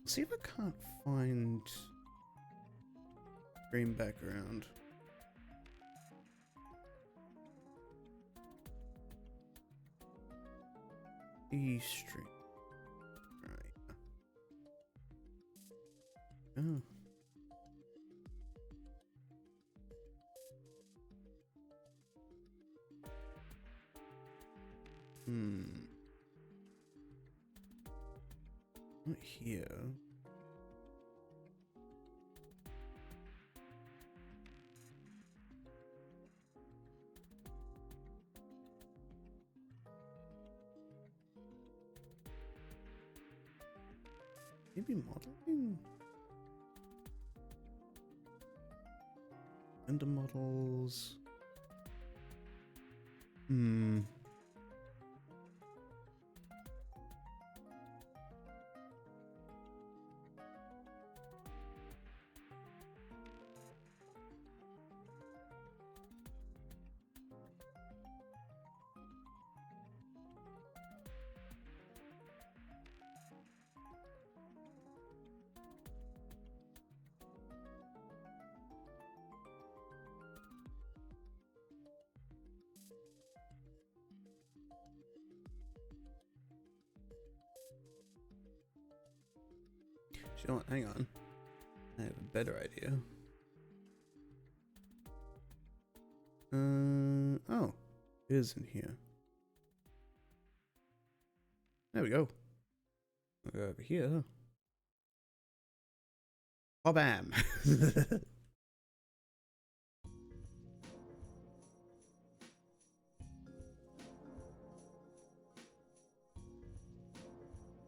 See if I can't find green background. E-stream. Right. Oh. Not here. Maybe modeling? Render models. you know what? Hang on. I have a better idea. Oh, it is in here. There we go. We'll go over here. Oh, bam.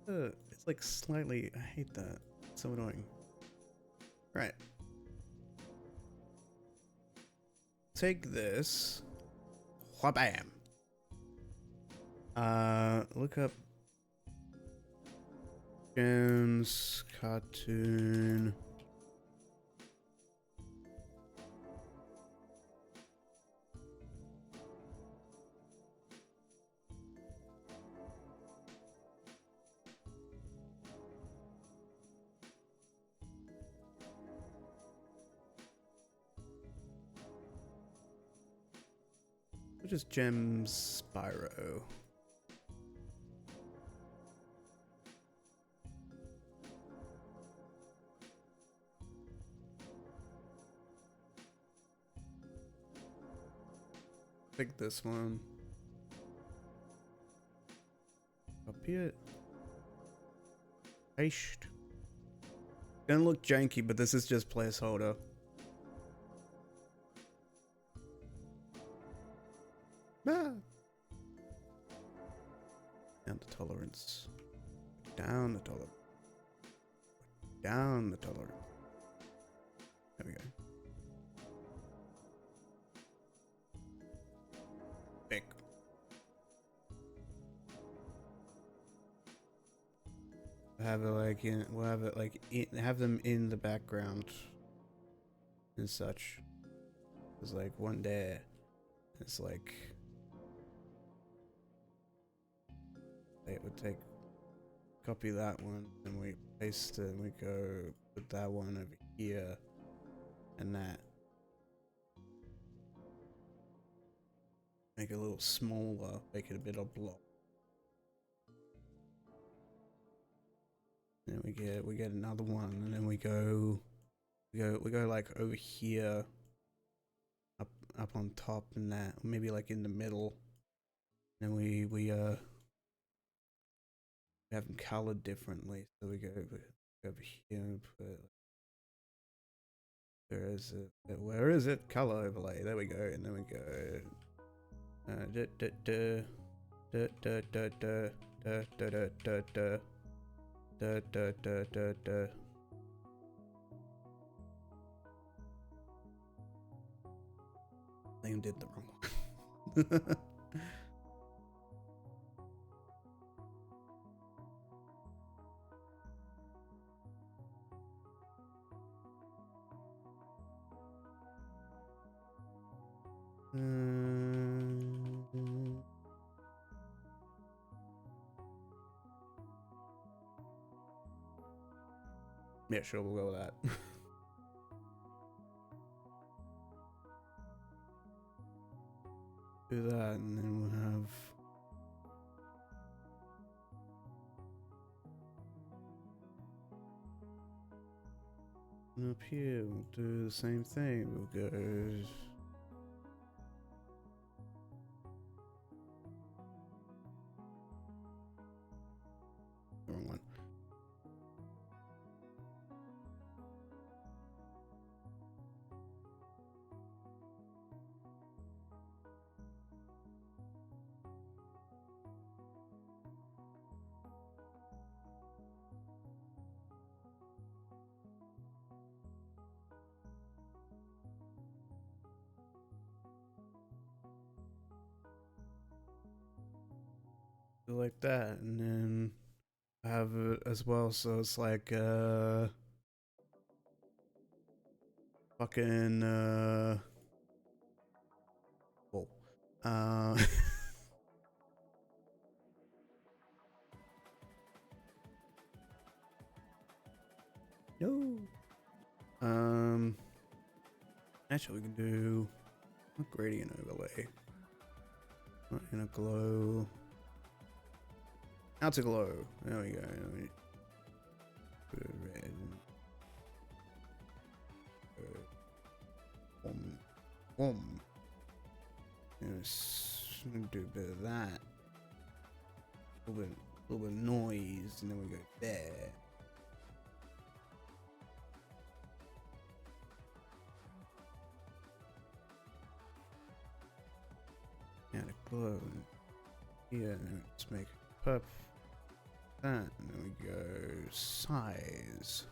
It's like slightly, I hate that. It's so annoying. Right. Take this. Whabam. Look up Gems cartoon. Which is Gems Spyro. Pick this one. Copy it. Paste. Gonna look janky, but this is just placeholder. Ah. Down the tolerance. Down the tolerance. Down the tolerance. There we go. Big. Have it like in. We'll have it like have them in the background and such. It's like one day. It's like. It would take, copy that one, and we paste it, and we go put that one over here, and that. Make it a little smaller, make it a bit of block. Then we get another one, and then we go like over here, up on top, and that, or maybe like in the middle. And we have them colored differently, so we go over here and put, where is it, color overlay, there we go. And then we go I think I did the wrong one. Yeah, sure, we'll go with that. Do that, and then we'll have and up here. We'll do the same thing. We'll go. Wrong one. Like that, and then I have it as well, so it's like fucking whoa. No. Actually, we can do a gradient overlay. Not in a glow. Out to glow. There we go. Red. boom. Do a bit of that. A little bit of noise, and then we go there. And a glow. Here, and then let's make purple. That, and then we go size.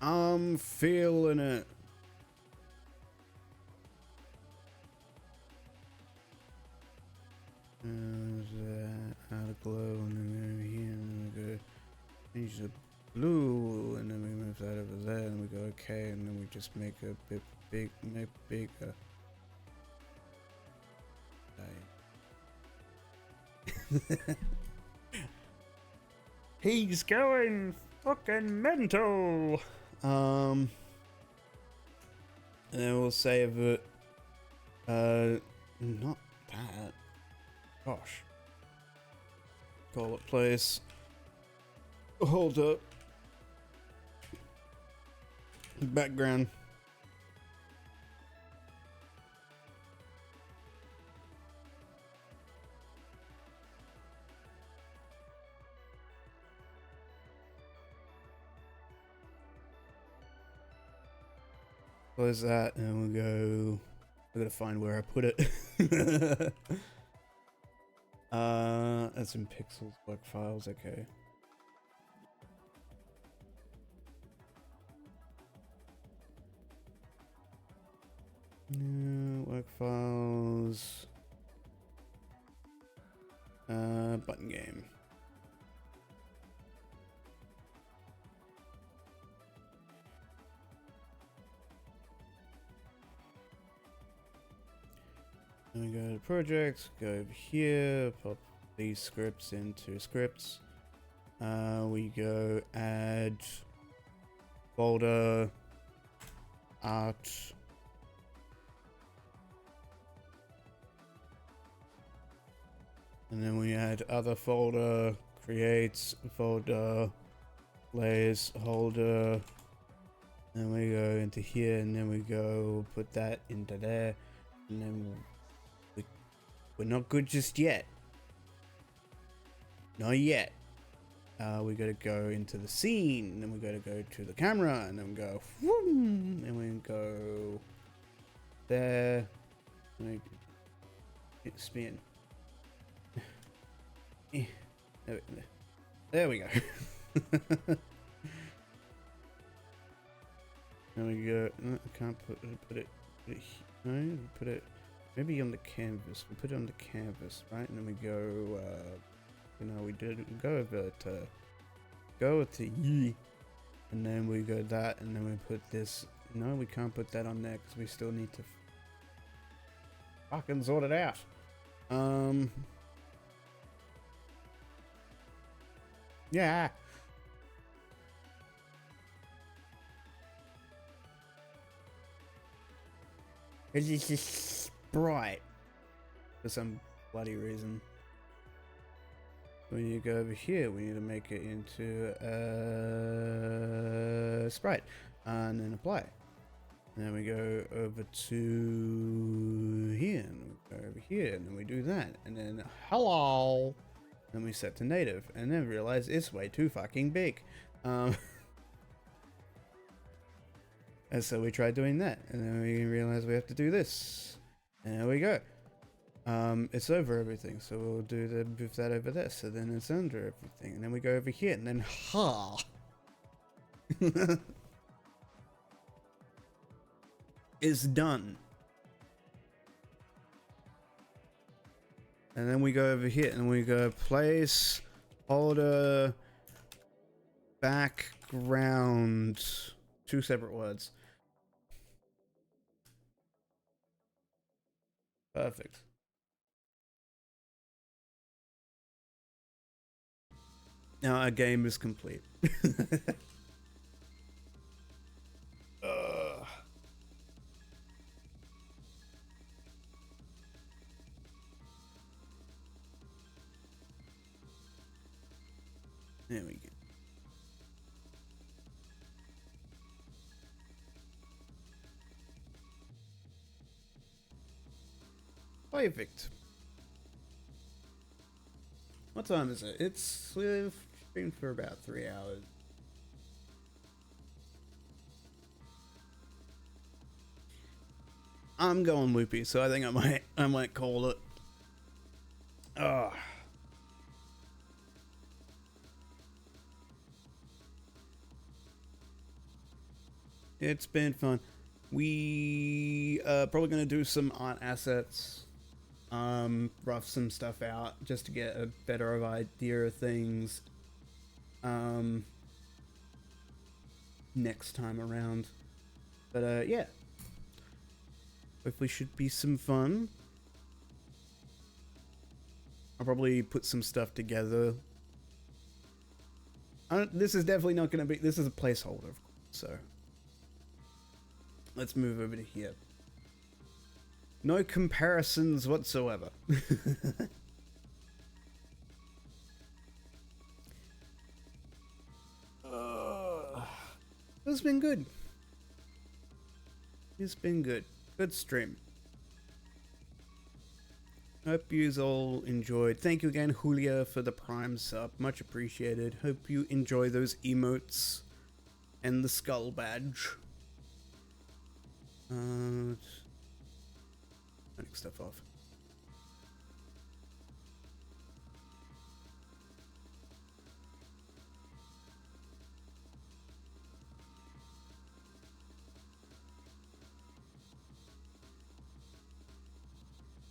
I'm feeling it. Add a glow, and then over here, and then we go change the blue, and then we move that over there, and we go okay, and then we just make a bit make bigger. He's going fucking mental. And then we'll save it. Not that. Gosh. Call it place. Hold up. Background. Close that, and we'll go. I gotta find where I put it. That's in pixels, work files. Okay. Work files. Button game. Then we go to projects, go over here, pop these scripts into scripts. We go add folder, art, and then we add other folder, creates folder, placeholder. Then we go into here, and then we go put that into there, and then we're not good just yet. Not yet. We gotta go into the scene, and then we gotta go to the camera, and then we go, whoom, and we go there, and we hit spin. There we go. There we go. No, I can't put it. No, put it. Maybe on the canvas. We put it on the canvas, right? And then we go. You know, we go over to ye, and then we go that, and then we put this. No, we can't put that on there because we still need to fucking sort it out. Yeah. It's just bright for some bloody reason. We need to go over here. We need to make it into sprite, and then apply. And then we go over to here, and we go over here, and then we do that, and then hello. Then we set to native, and then realize it's way too fucking big. And so we tried doing that, and then we realize we have to do this. And there we go. It's over everything, so we'll do the move that over there, so then it's under everything, and then we go over here, and then ha. It's done. And then we go over here, and we go place holder background, 2 separate words. Perfect. Now our game is complete. There we go. Perfect. What time is it? We've been for about 3 hours. I'm going loopy, so I think I might call it. Ah. It's been fun. We probably gonna do some art assets, rough some stuff out just to get a better idea of things. Next time around, but yeah, hopefully should be some fun. I'll probably put some stuff together. This is definitely not gonna be. This is a placeholder, of course, so. Let's move over to here. No comparisons whatsoever. It's been good. It's been good. Good stream. Hope you all enjoyed. Thank you again, Julia, for the Prime sub. Much appreciated. Hope you enjoy those emotes and the skull badge. Turning stuff off.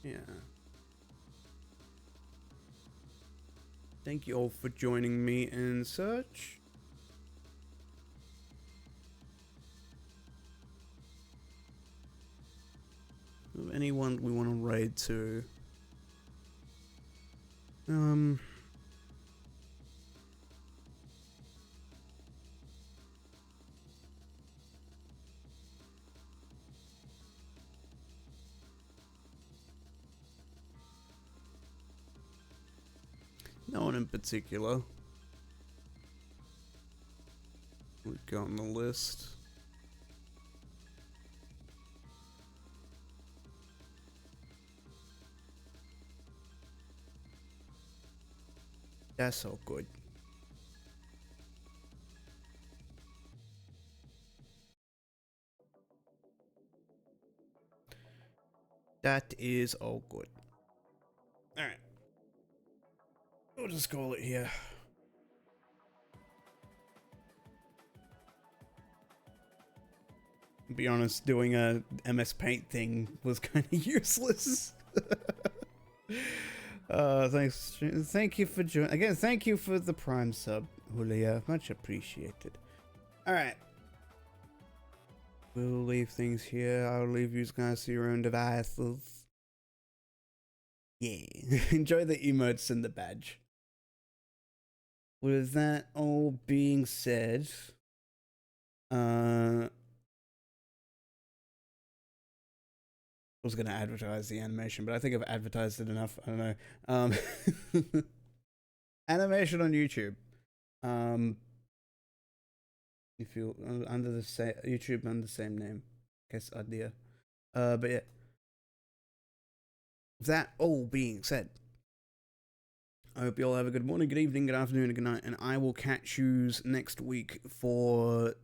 Yeah. Thank you all for joining me and such. Anyone we want to raid to? No one in particular. We've got on the list. That's all good. That is all good. Alright. We'll just call it here. To be honest, doing a MS Paint thing was kind of useless. Thanks. Thank you for joining. Again, thank you for the Prime sub, Julia. Much appreciated. Alright. We'll leave things here. I'll leave you guys to your own devices. Yeah. Enjoy the emotes and the badge. With that all being said, I was going to advertise the animation, but I think I've advertised it enough. I don't know. Animation on YouTube. If you under the same YouTube under the same name, guess idea. But yeah. With that all being said, I hope you all have a good morning, good evening, good afternoon, and good night, and I will catch yous next week for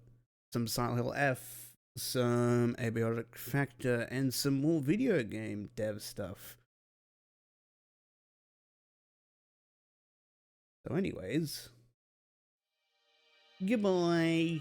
some Silent Hill F, some Abiotic Factor, and some more video game dev stuff. So anyways, goodbye.